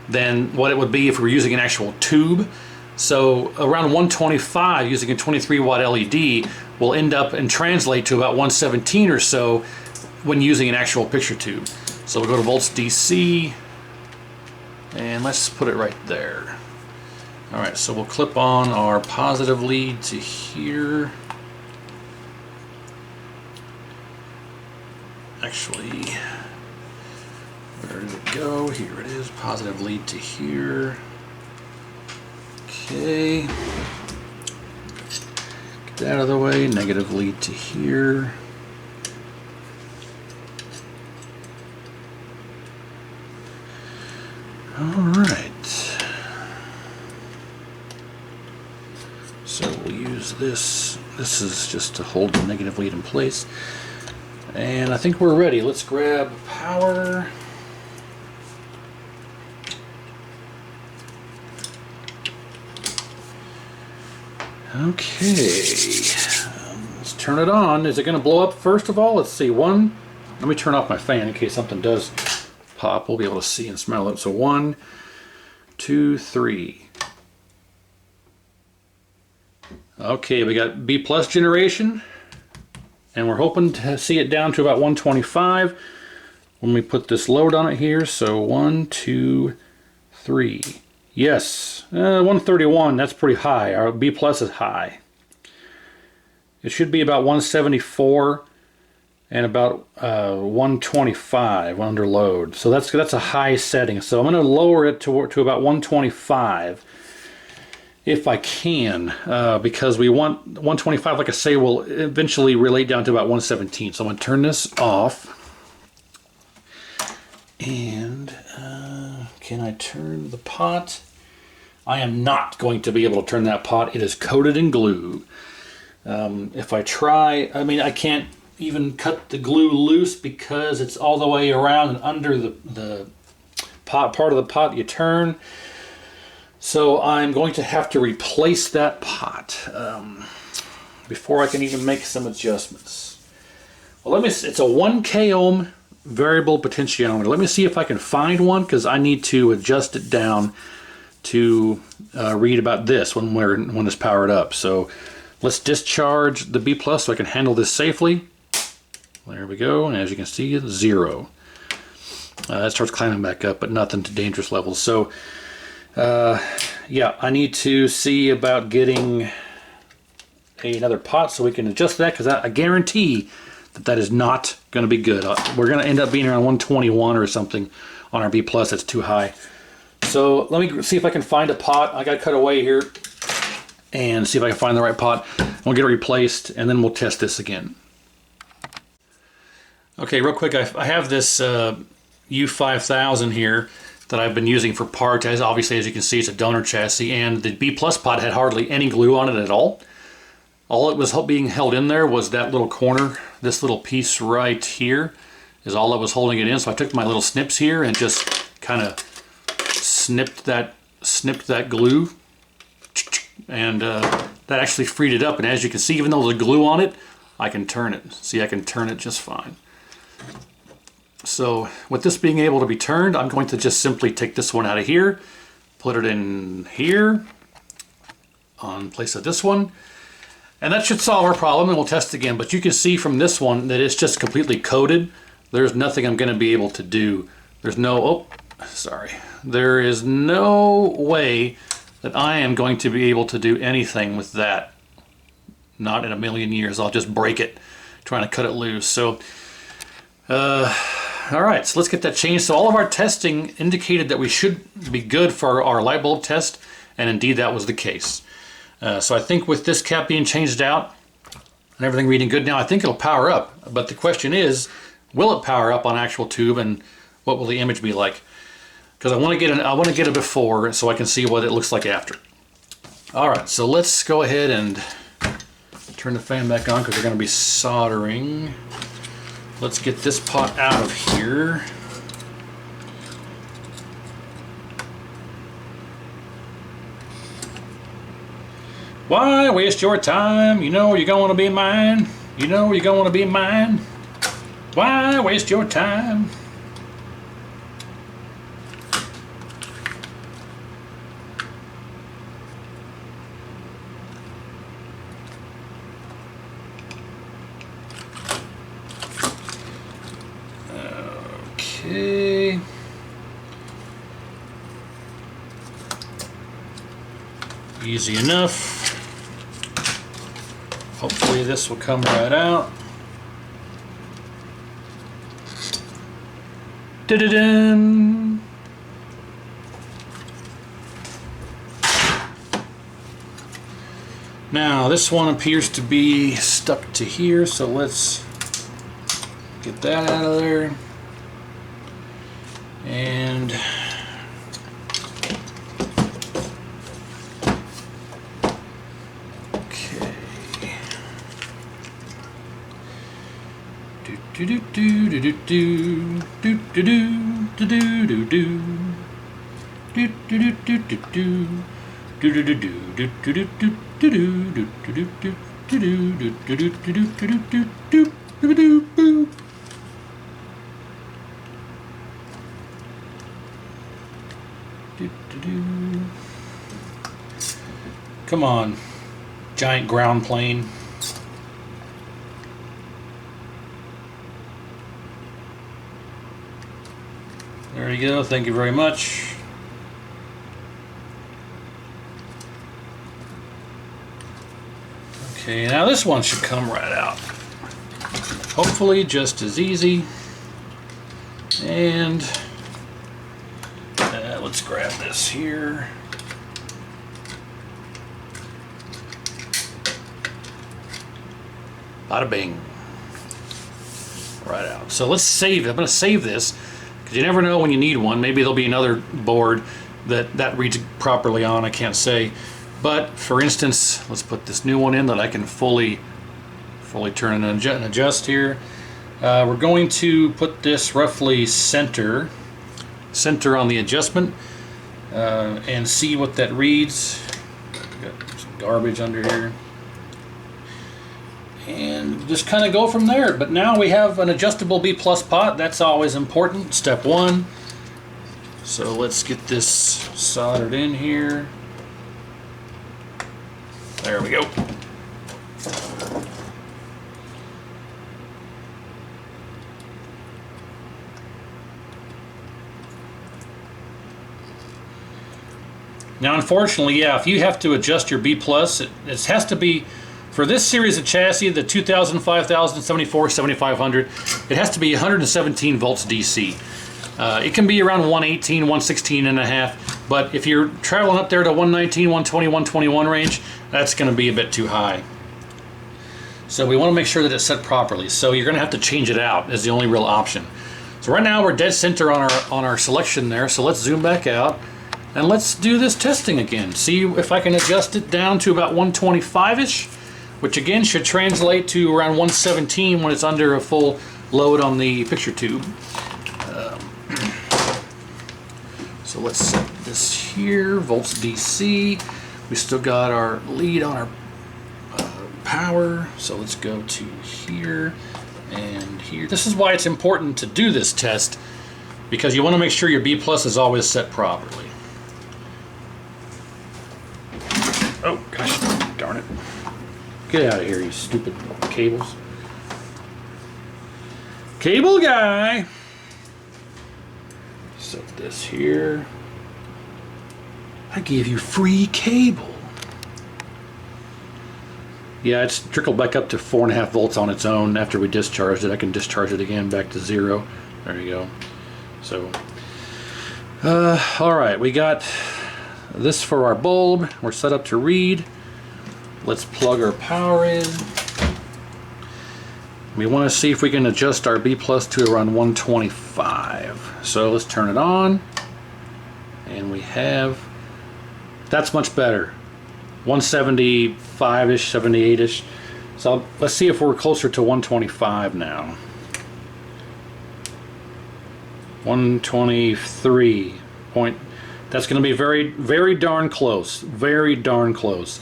than what it would be if we were using an actual tube. So around 125 using a 23 watt LED will end up and translate to about 117 or so when using an actual picture tube. So we'll go to volts DC and let's put it right there. All right, so we'll clip on our positive lead to here. Actually, where did it go? Here it is, positive lead to here. Okay. Get that out of the way, negative lead to here. All right. So we'll use this. This is just to hold the negative lead in place. And I think we're ready. Let's grab power. Okay. Let's turn it on. Is it going to blow up first of all? Let's see. Let me turn off my fan in case something does pop. We'll be able to see and smell it. So 1, 2, 3. Okay, we got B plus generation. And we're hoping to see it down to about 125 when we put this load on it here. So 1, 2, 3. Yes, 131, that's pretty high. Our B plus is high. It should be about 174 and about 125 under load. So that's a high setting. So I'm going to lower it to about 125. If I can, because we want 125, like I say, will eventually relate down to about 117. So I'm going to turn this off. And can I turn the pot? I am not going to be able to turn that pot. It is coated in glue. If I try, I mean, I can't even cut the glue loose because it's all the way around and under the pot, part of the pot you turn. So I'm going to have to replace that pot before I can even make some adjustments. Well, it's a 1 k ohm variable potentiometer. Let me see if I can find one because I need to adjust it down to read about this when it's powered up. So let's discharge the B plus so I can handle this safely. There we go, and as you can see, it's 0. That starts climbing back up, but nothing to dangerous levels. So yeah, I need to see about getting another pot so we can adjust that, because I guarantee that is not going to be good. We're going to end up being around 121 or something on our B plus. That's too high. So let me see if I can find a pot. I got to cut away here and see if I can find the right pot. We'll get it replaced and then we'll test this again. Okay, real quick, I have this U5000 here that I've been using for parts. Obviously, as you can see, it's a donor chassis, and the B plus pot had hardly any glue on it at all. All it was being held in there was that little corner. This little piece right here is all that was holding it in. So I took my little snips here and just kind of snipped that glue, and that actually freed it up. And as you can see, even though there's glue on it, I can turn it. See, I can turn it just fine. So with this being able to be turned, I'm going to just simply take this one out of here, put it in here on place of this one, and that should solve our problem, and we'll test again. But you can see from this one that it's just completely coated. There's nothing I'm going to be able to do. There's no, there is no way that I am going to be able to do anything with that. Not in a million years. I'll just break it trying to cut it loose. So alright, so let's get that changed. So all of our testing indicated that we should be good for our light bulb test, and indeed that was the case. So I think with this cap being changed out and everything reading good now, I think it'll power up. But the question is, will it power up on actual tube, and what will the image be like? Because I want to get a before so I can see what it looks like after. Alright, so let's go ahead and turn the fan back on because we're going to be soldering. Let's get this pot out of here. Why waste your time? You know you're going to be mine. You know you're going to be mine. Why waste your time? Okay. Easy enough. Hopefully this will come right out. Da-da-dun. Now this one appears to be stuck to here, so let's get that out of there. And okay. Do do do do do do do do do do do do do do do do do do. Come on, giant ground plane. There you go, thank you very much. Okay, now this one should come right out. Hopefully just as easy. And let's grab this here. Bada bing. Right out. So let's save it. I'm going to save this because you never know when you need one. Maybe there'll be another board that reads properly on. I can't say. But for instance, let's put this new one in that I can fully turn and adjust here. We're going to put this roughly center on the adjustment and see what that reads. Got some garbage under here. And just kind of go from there. But now we have an adjustable B+ pot. That's always important. Step one. So let's get this soldered in here. There we go. Now unfortunately, yeah, if you have to adjust your B+, it has to be, for this series of chassis, the 2000, 5000, 74, 7500, it has to be 117 volts DC. It can be around 118, 116 and a half, but if you're traveling up there to 119, 120, 121 range, that's going to be a bit too high. So we want to make sure that it's set properly. So you're going to have to change it out as the only real option. So right now we're dead center on our selection there. So let's zoom back out and let's do this testing again. See if I can adjust it down to about 125-ish, which again should translate to around 117 when it's under a full load on the picture tube. So let's set this here, volts DC. We still got our lead on our power, so let's go to here. And here, this is why it's important to do this test, because you want to make sure your B plus is always set properly. Oh gosh, darn it. Get out of here, you stupid cables. Cable guy! Set this here. I gave you free cable. Yeah, it's trickled back up to 4.5 volts on its own. After we discharged it, I can discharge it again back to 0. There you go. So, alright, we got this for our bulb. We're set up to read. Let's plug our power in. We want to see if we can adjust our B plus to around 125. So let's turn it on. And we have, that's much better. 175-ish, 78-ish. So let's see if we're closer to 125 now. 123 point. That's going to be very, very darn close. Very darn close.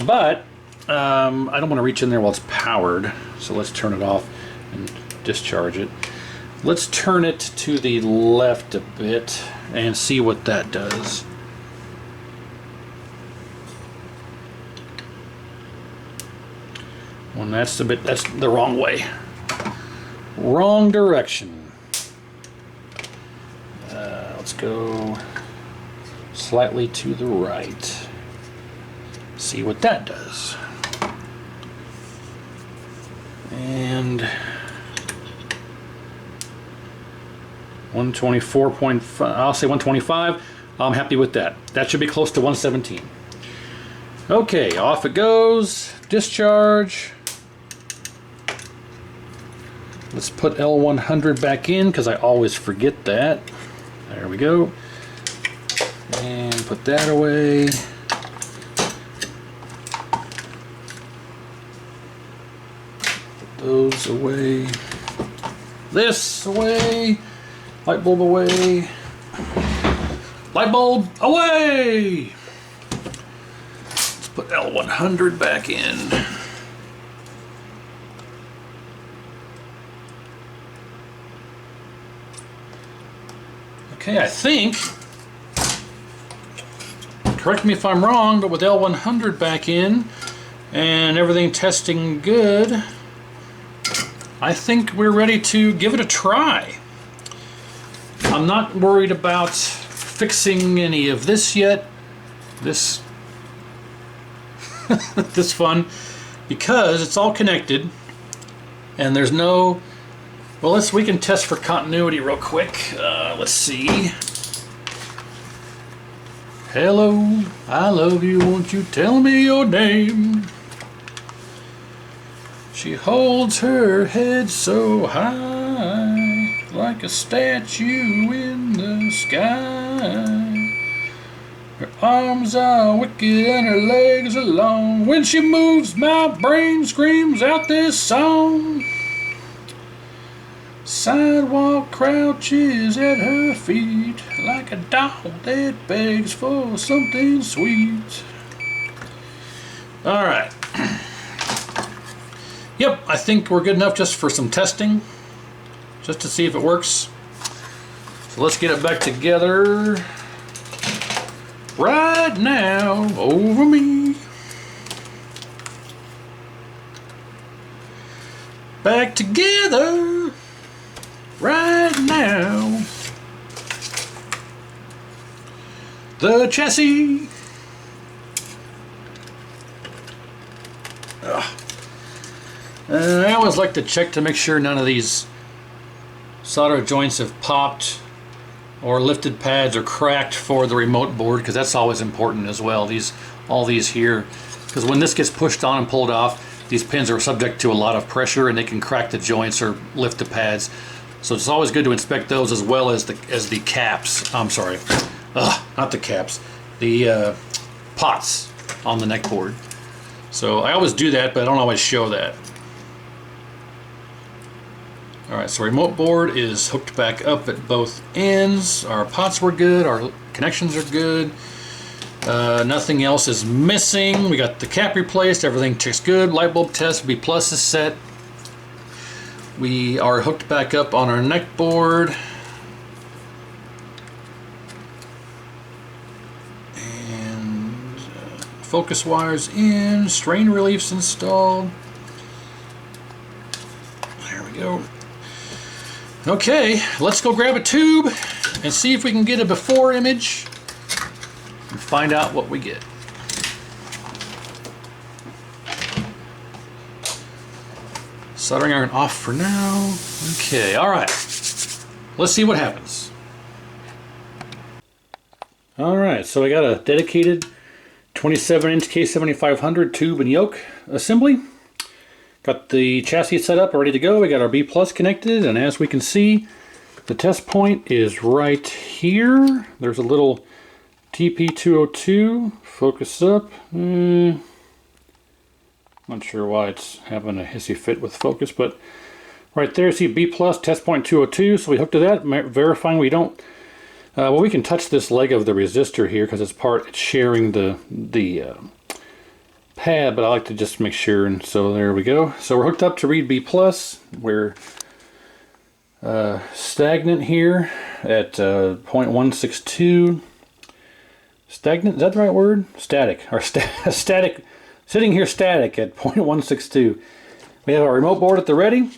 But I don't want to reach in there while it's powered. So let's turn it off and discharge it. Let's turn it to the left a bit and see what that does. Well, that's the wrong way. Wrong direction. Let's go slightly to the right. See what that does. And 124.5, I'll say 125. I'm happy with that. That should be close to 117. Okay, off it goes. Discharge. Let's put L100 back in because I always forget that. There we go. And put that away. Put those away. This away. Light bulb away. Light bulb away! Let's put L100 back in. Okay, I think, correct me if I'm wrong, but with L100 back in and everything testing good, I think we're ready to give it a try. I'm not worried about fixing any of this yet, this fun, because it's all connected and there's no, well, we can test for continuity real quick. Let's see. Hello, I love you, won't you tell me your name? She holds her head so high, like a statue in the sky. Her arms are wicked and her legs are long. When she moves, my brain screams out this song. Sidewalk crouches at her feet like a dog that begs for something sweet. Alright. Yep, I think we're good enough just for some testing, just to see if it works. So let's get it back together right now over me. Back together right now. The chassis. I always like to check to make sure none of these solder joints have popped or lifted pads are cracked for the remote board, because that's always important as well. All these here, because when this gets pushed on and pulled off, these pins are subject to a lot of pressure and they can crack the joints or lift the pads. So it's always good to inspect those as well as the caps. I'm sorry, not the caps, the pots on the neck board. So I always do that, but I don't always show that. Alright, so remote board is hooked back up at both ends. Our pots were good, our connections are good. Nothing else is missing. We got the cap replaced, everything checks good. Light bulb test, B plus is set. We are hooked back up on our neck board. And focus wires in, strain reliefs installed. There we go. Okay, let's go grab a tube and see if we can get a before image and find out what we get. Soldering iron off for now. Okay, all right. Let's see what happens. All right, so I got a dedicated 27-inch K7500 tube and yoke assembly. Got the chassis set up, ready to go. We got our B plus connected, and as we can see, the test point is right here. There's a little TP202. Focus up. Not sure why it's having a hissy fit with focus, but right there, see B plus test point 202. So we hooked to that, verifying we don't. Well, we can touch this leg of the resistor here because it's sharing the pad, but I like to just make sure, and so there we go. So we're hooked up to read B plus. We're stagnant here at 0.162. Stagnant, is that the right word? Static, or static, sitting here static at 0.162. We have our remote board at the ready.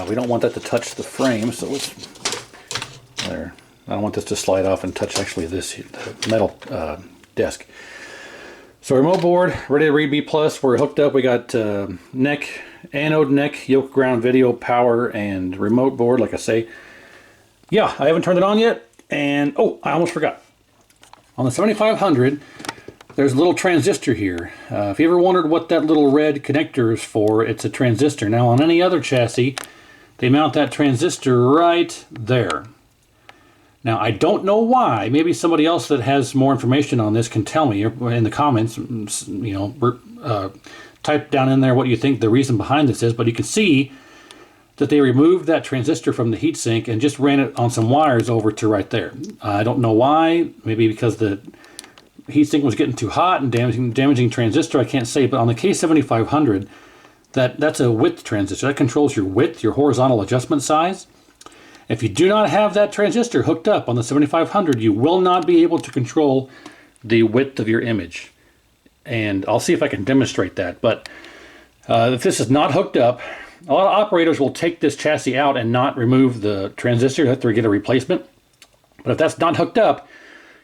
We don't want that to touch the frame, so let's, there. I don't want this to slide off and touch actually this metal desk. So remote board, ready to read B plus. We're hooked up. We got neck, anode neck, yoke ground, video, power, and remote board. Like I say, yeah, I haven't turned it on yet. And oh, I almost forgot. On the 7500, there's a little transistor here. If you ever wondered what that little red connector is for, it's a transistor. Now on any other chassis, they mount that transistor right there. Now, I don't know why. Maybe somebody else that has more information on this can tell me in the comments. You know, type down in there what you think the reason behind this is. But you can see that they removed that transistor from the heatsink and just ran it on some wires over to right there. I don't know why. Maybe because the heatsink was getting too hot and damaging transistor. I can't say. But on the K7500, that's a width transistor. That controls your width, your horizontal adjustment size. If you do not have that transistor hooked up on the 7500, you will not be able to control the width of your image. And I'll see if I can demonstrate that. But if this is not hooked up, a lot of operators will take this chassis out and not remove the transistor. You have to get a replacement. But if that's not hooked up,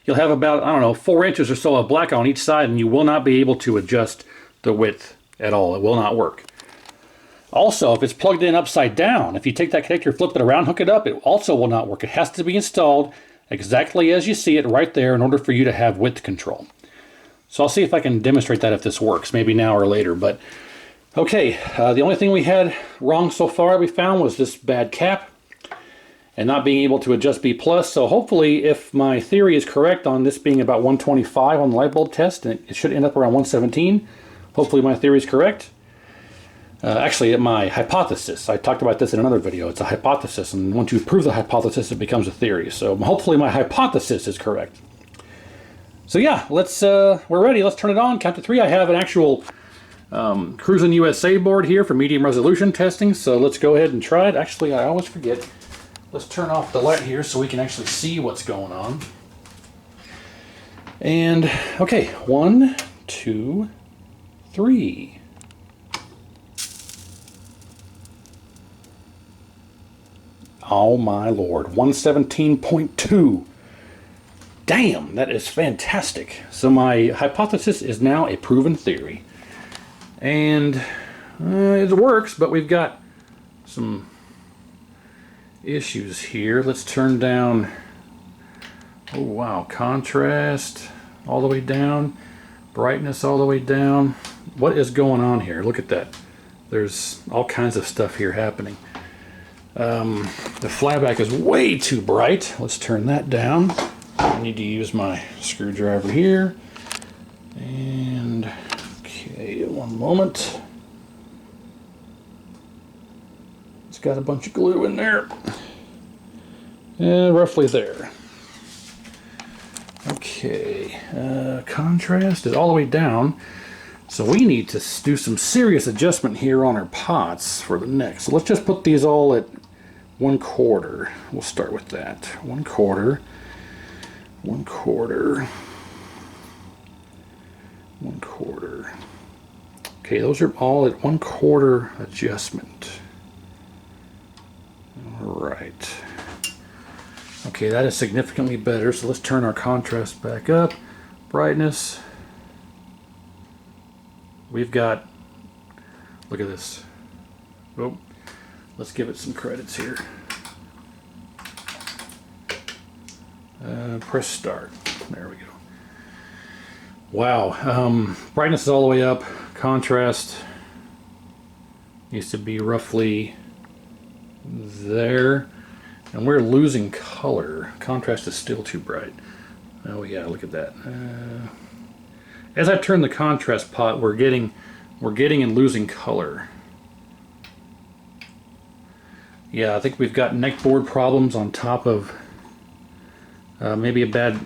you'll have about, I don't know, 4 inches or so of black on each side, and you will not be able to adjust the width at all. It will not work. Also, if it's plugged in upside down, if you take that connector, flip it around, hook it up, it also will not work. It has to be installed exactly as you see it right there in order for you to have width control. So I'll see if I can demonstrate that if this works, maybe now or later. But okay, the only thing we had wrong so far we found was this bad cap and not being able to adjust B plus. So hopefully, if my theory is correct on this being about 125 on the light bulb test, and it should end up around 117. Hopefully my theory is correct. Actually, my hypothesis, I talked about this in another video, it's a hypothesis, and once you prove the hypothesis, it becomes a theory. So hopefully my hypothesis is correct. So yeah, we're ready, let's turn it on. Count to 3. I have an actual Cruising USA board here for medium resolution testing, so let's go ahead and try it. Actually, I always forget. Let's turn off the light here so we can actually see what's going on. And, okay, 1, 2, 3. Oh my lord, 117.2. Damn, that is fantastic. So my hypothesis is now a proven theory. And it works, but we've got some issues here. Let's turn down, oh wow, contrast all the way down, brightness all the way down. What is going on here? Look at that. There's all kinds of stuff here happening. The flyback is way too bright. Let's turn that down. I need to use my screwdriver here. And, okay, one moment. It's got a bunch of glue in there. And roughly there. Okay, contrast is all the way down. So we need to do some serious adjustment here on our pots for the next. So let's just put these all at 1/4. We'll start with that. 1/4, 1/4, 1/4. Okay, those are all at 1/4 adjustment. All right. Okay, that is significantly better. So let's turn our contrast back up. Brightness. We've got, look at this. Oh, let's give it some credits here. Press start. There we go. Wow, brightness is all the way up. Contrast needs to be roughly there. And we're losing color. Contrast is still too bright. Oh yeah, look at that. As I turn the contrast pot, we're getting and losing color. Yeah, I think we've got neckboard problems on top of maybe a bad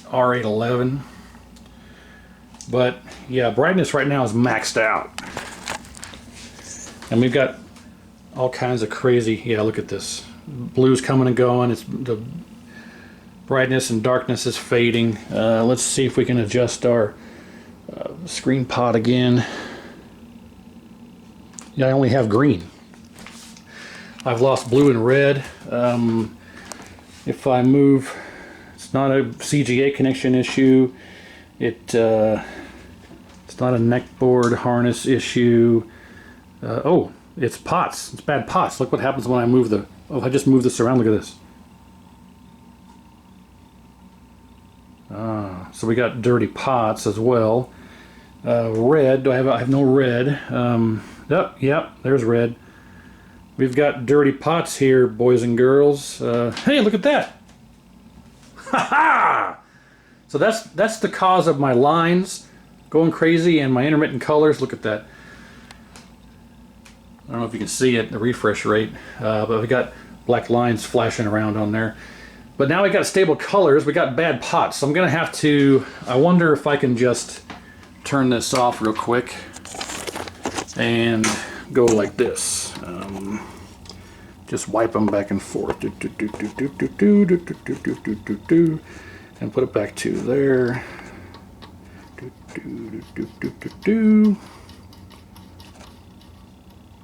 R811. But yeah, brightness right now is maxed out. And we've got all kinds of crazy, yeah, look at this. Blue's coming and going. It's the brightness and darkness is fading. Let's see if we can adjust our screen pot again. Yeah, I only have green. I've lost blue and red. If I move, it's not a CGA connection issue. It's not a neckboard harness issue. Oh, it's pots. It's bad pots. Look what happens when I move the. Oh, if I just move this around. Look at this. So we got dirty pots as well. Red. Do I have no red? Yep. There's red. We've got dirty pots here, boys and girls. Hey, look at that! Ha ha! So that's the cause of my lines going crazy and my intermittent colors. Look at that. I don't know if you can see it, the refresh rate, but we got black lines flashing around on there. But now we got stable colors. We got bad pots, so I'm gonna have to. I wonder if I can just turn this off real quick and go like this. Just wipe them back and forth. And put it back to there.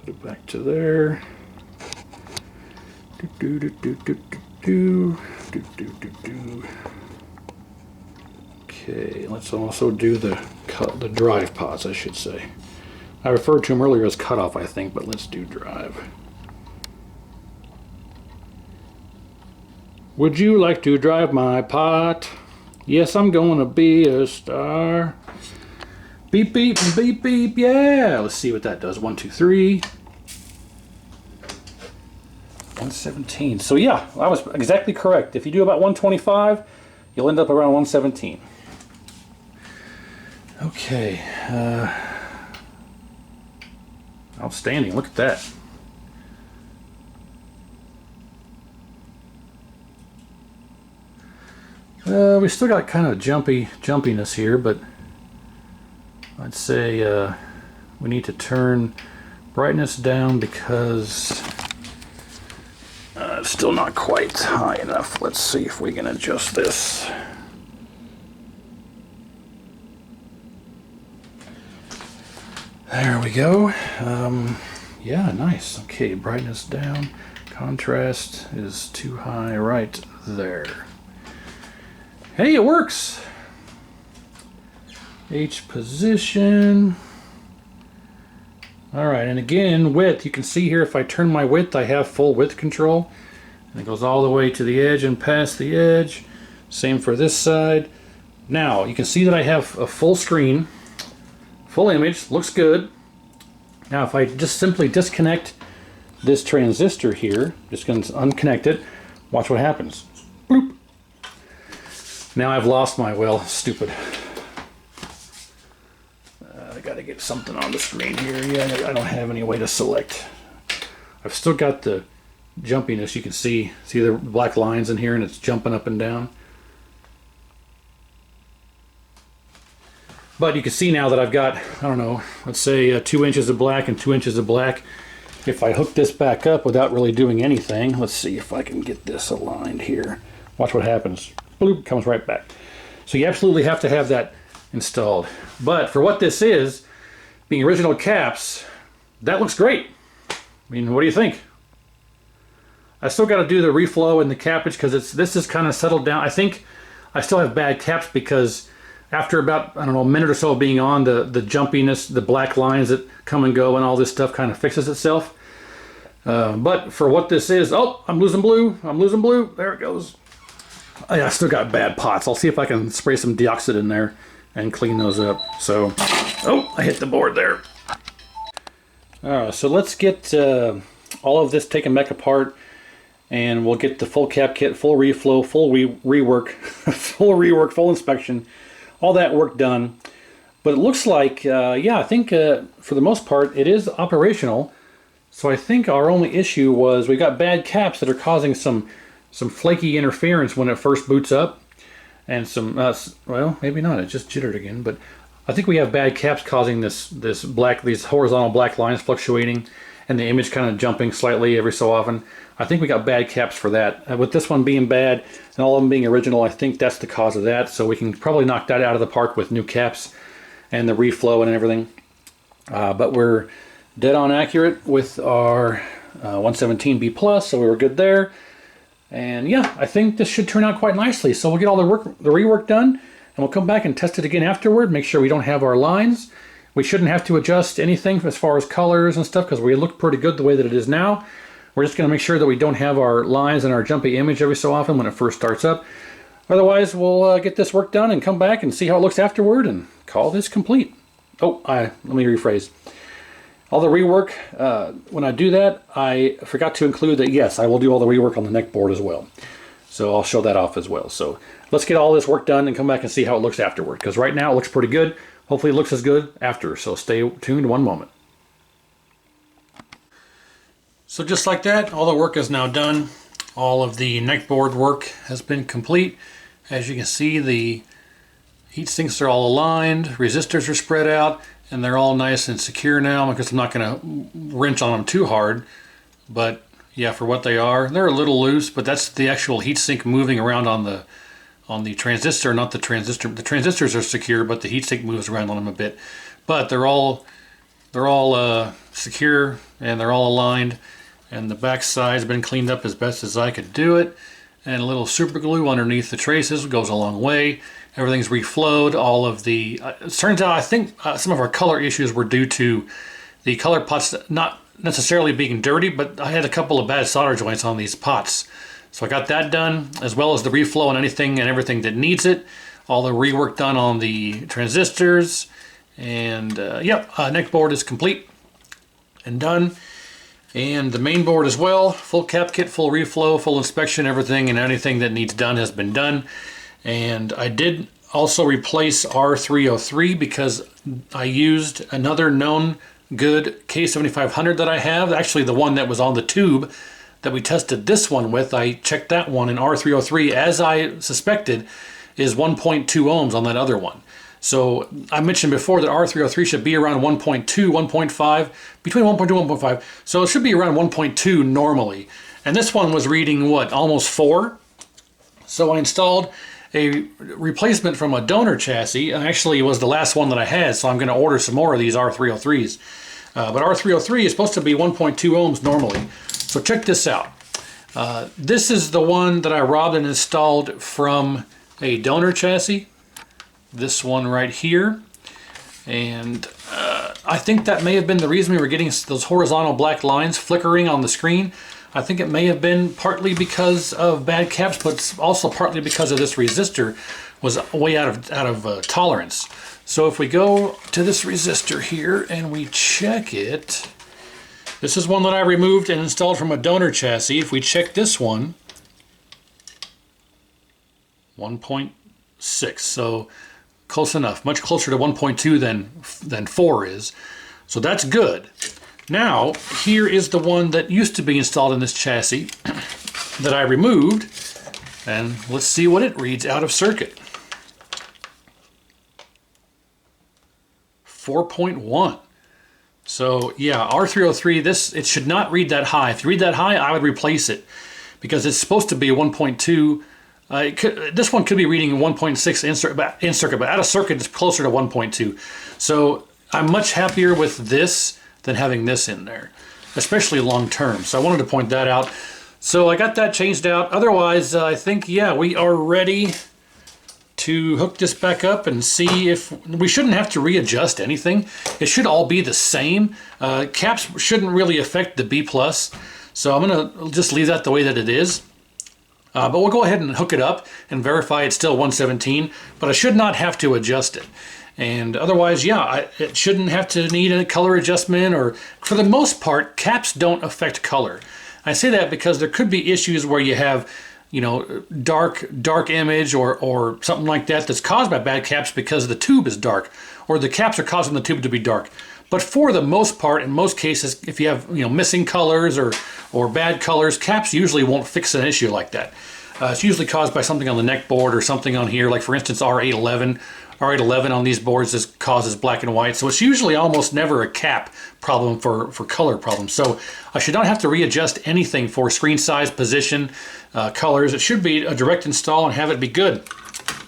Put it back to there. Okay, let's also do the drive pots, I should say. I referred to them earlier as cutoff, I think, but let's do drive. Would you like to drive my pot? Yes, I'm going to be a star. Beep, beep, beep, beep, yeah. Let's see what that does. 1, 2, 3. 117. So yeah, I was exactly correct. If you do about 125, you'll end up around 117. Okay. Outstanding. Look at that. We still got kind of jumpiness here, but I'd say we need to turn brightness down because it's still not quite high enough. Let's see if we can adjust this. There we go. Yeah, nice. Okay, brightness down. Contrast is too high right there. Hey, it works. H position. All right, and again, width. You can see here if I turn my width, I have full width control. And it goes all the way to the edge and past the edge. Same for this side. Now, you can see that I have a full screen, full image, looks good. Now, if I just simply disconnect this transistor here, just going to unconnect it, watch what happens. Bloop. Now I've lost my, well, stupid. I got to get something on the screen here. Yeah, I don't have any way to select. I've still got the jumpiness. You can see the black lines in here and it's jumping up and down. But you can see now that I've got, I don't know, let's say 2 inches of black and 2 inches of black. If I hook this back up without really doing anything, let's see if I can get this aligned here. Watch what happens. Bloop, comes right back. So you absolutely have to have that installed. But for what this is, being original caps, that looks great. I mean, what do you think? I still got to do the reflow and the cappage because this is kind of settled down. I think I still have bad caps because after about, I don't know, a minute or so of being on, the jumpiness, the black lines that come and go and all this stuff kind of fixes itself. But for what this is, oh, I'm losing blue. I'm losing blue. There it goes. Oh, yeah, I still got bad pots. I'll see if I can spray some deoxit in there and clean those up. So, oh, I hit the board there. So let's get all of this taken back apart, and we'll get the full cap kit, full reflow, full rework, full inspection, all that work done. But it looks like, yeah, I think for the most part it is operational. So I think our only issue was we got bad caps that are causing some flaky interference when it first boots up, and some well, maybe not, it just jittered again, but I think we have bad caps causing these horizontal black lines fluctuating and the image kind of jumping slightly every so often. I think we got bad caps for that. With this one being bad and all of them being original, I think that's the cause of that. So we can probably knock that out of the park with new caps and the reflow and everything. But we're dead on accurate with our 117B plus, so we were good there. And yeah, I think this should turn out quite nicely. So we'll get all the rework done, and we'll come back and test it again afterward, make sure we don't have our lines. We shouldn't have to adjust anything as far as colors and stuff because we look pretty good the way that it is now. We're just going to make sure that we don't have our lines and our jumpy image every so often when it first starts up. Otherwise, we'll get this work done and come back and see how it looks afterward and call this complete. Oh, let me rephrase. All the rework, when I do that, I forgot to include that, yes, I will do all the rework on the neck board as well. So I'll show that off as well. So let's get all this work done and come back and see how it looks afterward. Because right now it looks pretty good. Hopefully it looks as good after. So stay tuned one moment. So just like that, all the work is now done. All of the neck board work has been complete. As you can see, the heat sinks are all aligned, resistors are spread out, and they're all nice and secure now because I'm not going to wrench on them too hard. But yeah, for what they are, they're a little loose, but that's the actual heat sink moving around on the transistor, not the transistor. The transistors are secure, but the heat sink moves around on them a bit. But they're all secure and they're all aligned. And the back side's been cleaned up as best as I could do it. And a little super glue underneath the traces goes a long way. Everything's reflowed. All of the it turns out I think some of our color issues were due to the color pots not necessarily being dirty, but I had a couple of bad solder joints on these pots. So I got that done, as well as the reflow on anything and everything that needs it. All the rework done on the transistors. And yep, neck board is complete and done. And the main board as well, full cap kit, full reflow, full inspection, everything and anything that needs done has been done. And I did also replace R303 because I used another known good K7500 that I have. Actually, the one that was on the tube that we tested this one with, I checked that one, and R303, as I suspected, is 1.2 ohms on that other one. So I mentioned before that R303 should be around 1.2, 1.5, between 1.2 and 1.5. So it should be around 1.2 normally. And this one was reading, what, almost 4? So I installed a replacement from a donor chassis, and actually it was the last one that I had, so I'm going to order some more of these R303s. But R303 is supposed to be 1.2 ohms normally. So check this out. This is the one that I robbed and installed from a donor chassis. This one right here. And I think that may have been the reason we were getting those horizontal black lines flickering on the screen. I think it may have been partly because of bad caps, but also partly because of this resistor was way out of tolerance. So if we go to this resistor here and we check it, this is one that I removed and installed from a donor chassis. If we check this one, 1.6, so close enough, much closer to 1.2 than 4 is. So that's good. Now, here is the one that used to be installed in this chassis that I removed, and let's see what it reads out of circuit. 4.1. So yeah, R303, it should not read that high. If you read that high, I would replace it because it's supposed to be 1.2. This one could be reading 1.6 in circuit, but out of circuit it's closer to 1.2. So I'm much happier with this than having this in there, especially long term. So I wanted to point that out. So I got that changed out. Otherwise, I think, yeah, we are ready to hook this back up and see if we shouldn't have to readjust anything. It should all be the same. Caps shouldn't really affect the B+, so I'm gonna just leave that the way that it is. But we'll go ahead and hook it up and verify it's still 117, but I should not have to adjust it. And otherwise, yeah, it shouldn't have to need a color adjustment, or for the most part, caps don't affect color. I say that because there could be issues where you have, you know, dark image or something like that that's caused by bad caps because the tube is dark, or the caps are causing the tube to be dark. But for the most part, in most cases, if you have, you know, missing colors or bad colors, caps usually won't fix an issue like that. It's usually caused by something on the neck board or something on here, like for instance R811. R811 on these boards causes black and white, so it's usually almost never a cap problem for color problems. So I should not have to readjust anything for screen size, position, colors. It should be a direct install and have it be good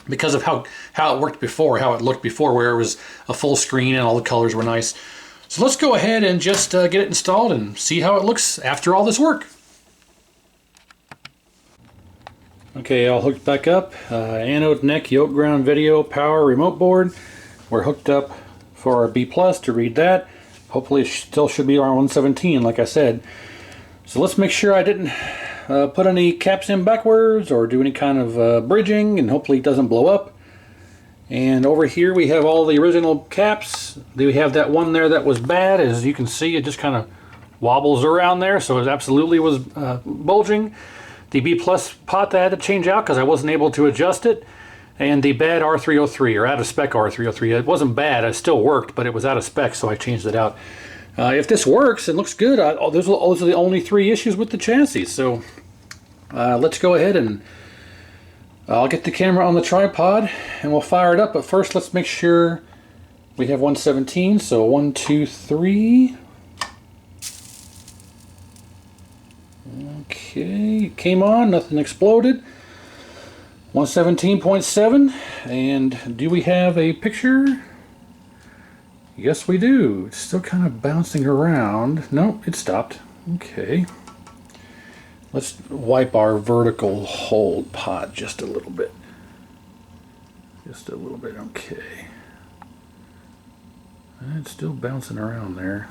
because of how it worked before, how it looked before, where it was a full screen and all the colors were nice. So let's go ahead and just get it installed and see how it looks after all this work. Okay, all hooked back up. Anode, neck, yoke ground, video, power, remote board. We're hooked up for our B+ to read that. Hopefully it still should be our 117, like I said. So let's make sure I didn't put any caps in backwards or do any kind of bridging, and hopefully it doesn't blow up. And over here we have all the original caps. We have that one there that was bad. As you can see, it just kind of wobbles around there, so it absolutely was bulging. The B+ pot that I had to change out because I wasn't able to adjust it, and the bad R303, or out of spec R303. It wasn't bad, it still worked, but it was out of spec, so I changed it out. If this works and looks good, those are the only 3 issues with the chassis. So let's go ahead and I'll get the camera on the tripod and we'll fire it up. But first, let's make sure we have 117. So 1, 2, 3. Okay, it came on, nothing exploded. 117.7, and do we have a picture? Yes, we do. It's still kind of bouncing around. Nope, it stopped. Okay. Let's wipe our vertical hold pot just a little bit. Just a little bit, okay. It's still bouncing around there.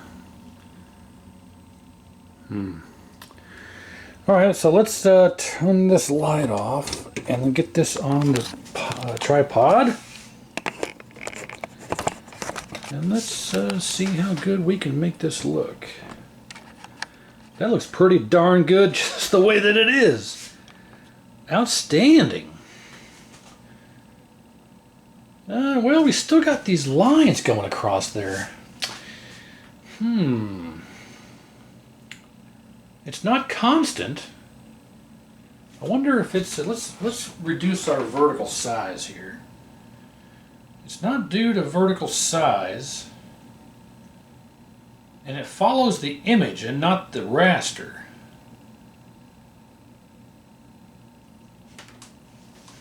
Alright, so let's turn this light off and then get this on the tripod. And let's see how good we can make this look. That looks pretty darn good just the way that it is. Outstanding. Well, we still got these lines going across there. It's not constant. I wonder if it's, let's reduce our vertical size here. It's not due to vertical size, and it follows the image and not the raster.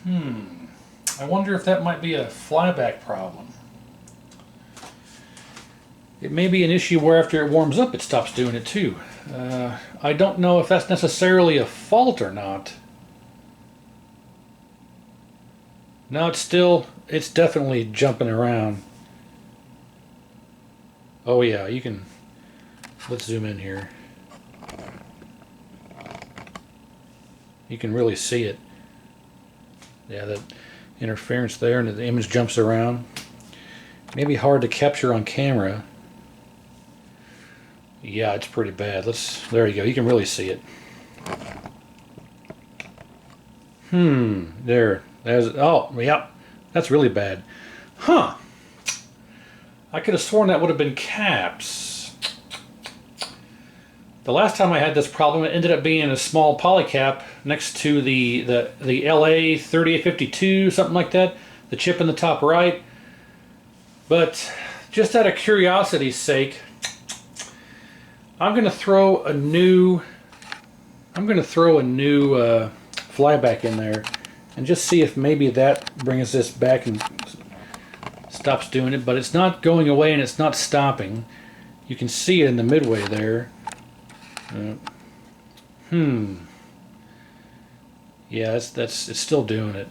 I wonder if that might be a flyback problem. It may be an issue where after it warms up it stops doing it too. I don't know if that's necessarily a fault or not. No, it's definitely jumping around. Oh yeah, you can, let's zoom in here. You can really see it. Yeah, that interference there, and the image jumps around. Maybe hard to capture on camera. Yeah, it's pretty bad. There you go. You can really see it. Oh, yeah. That's really bad. Huh. I could have sworn that would have been caps. The last time I had this problem, it ended up being a small polycap next to the LA 3852, something like that. The chip in the top right. But just out of curiosity's sake, I'm going to throw a new flyback in there and just see if maybe that brings this back and stops doing it. But it's not going away and it's not stopping. You can see it in the midway there. Yeah, it's still doing it.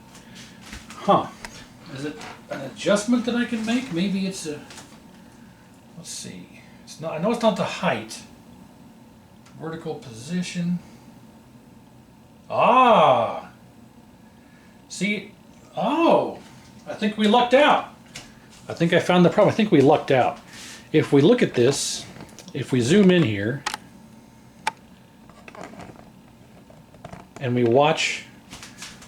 Huh. Is it an adjustment that I can make? Maybe it's a... Let's see. It's not. I know it's not the height. Vertical position. Ah! See? Oh! I think we lucked out. I think I found the problem. I think we lucked out. If we look at this, if we zoom in here, and we watch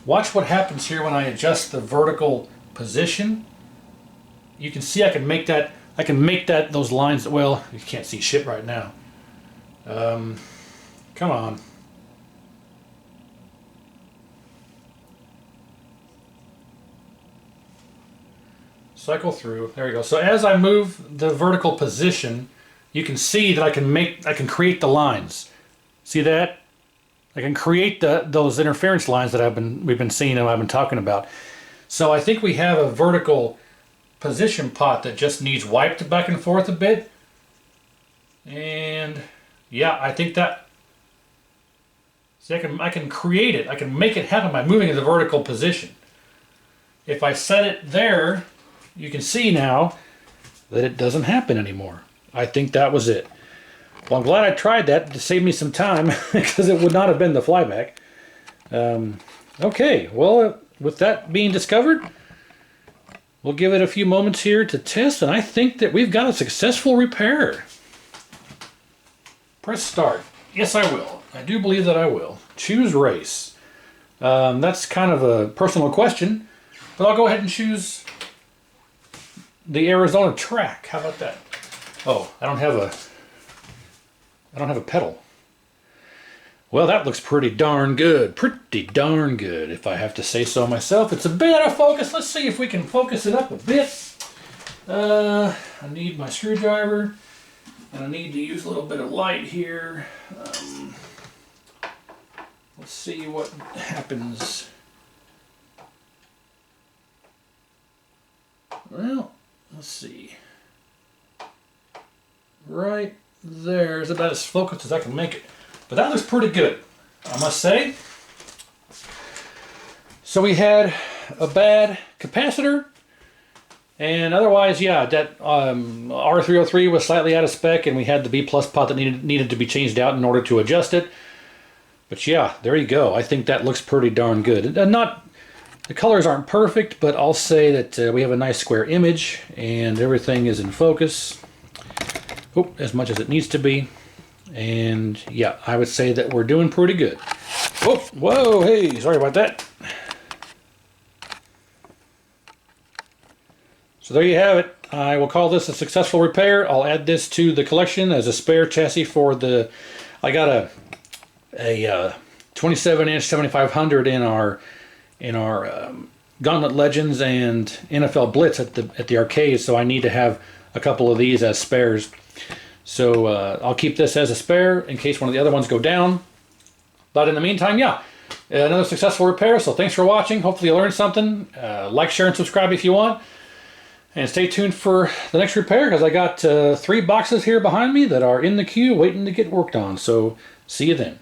what happens here when I adjust the vertical position. You can see I can make that those lines, well, you can't see shit right now. Come on. Cycle through. There we go. So as I move the vertical position, you can see that I can create the lines. See that? I can create those interference lines that we've been seeing and I've been talking about. So I think we have a vertical position pot that just needs wiped back and forth a bit. And yeah, I think that, see, I can create it. I can make it happen by moving in the vertical position. If I set it there, you can see now that it doesn't happen anymore. I think that was it. Well, I'm glad I tried that to save me some time because it would not have been the flyback. Okay, well, with that being discovered, we'll give it a few moments here to test, and I think that we've got a successful repair. Press start. Yes, I will. I do believe that I will. Choose race. That's kind of a personal question, but I'll go ahead and choose the Arizona track. How about that? Oh, I don't have a pedal. Well, that looks pretty darn good. Pretty darn good, if I have to say so myself. It's a bit out of focus. Let's see if we can focus it up a bit. I need my screwdriver, and I need to use a little bit of light here. Let's see what happens. Well, let's see. Right there is about as focused as I can make it. But that looks pretty good, I must say. So we had a bad capacitor, and otherwise, yeah, that R303 was slightly out of spec, and we had the B+ pot that needed to be changed out in order to adjust it. But yeah, there you go. I think that looks pretty darn good. The colors aren't perfect, but I'll say that we have a nice square image, and everything is in focus. As much as it needs to be. And yeah, I would say that we're doing pretty good. Oh, whoa, hey, sorry about that. So there you have it. I will call this a successful repair. I'll add this to the collection as a spare chassis for the, I got a 27-inch 7500 in our Gauntlet Legends and NFL Blitz at the arcade, so I need to have a couple of these as spares. So I'll keep this as a spare in case one of the other ones go down. But in the meantime, yeah, another successful repair. So thanks for watching. Hopefully you learned something. Like, share, and subscribe if you want. And stay tuned for the next repair because I got 3 boxes here behind me that are in the queue waiting to get worked on. So see you then.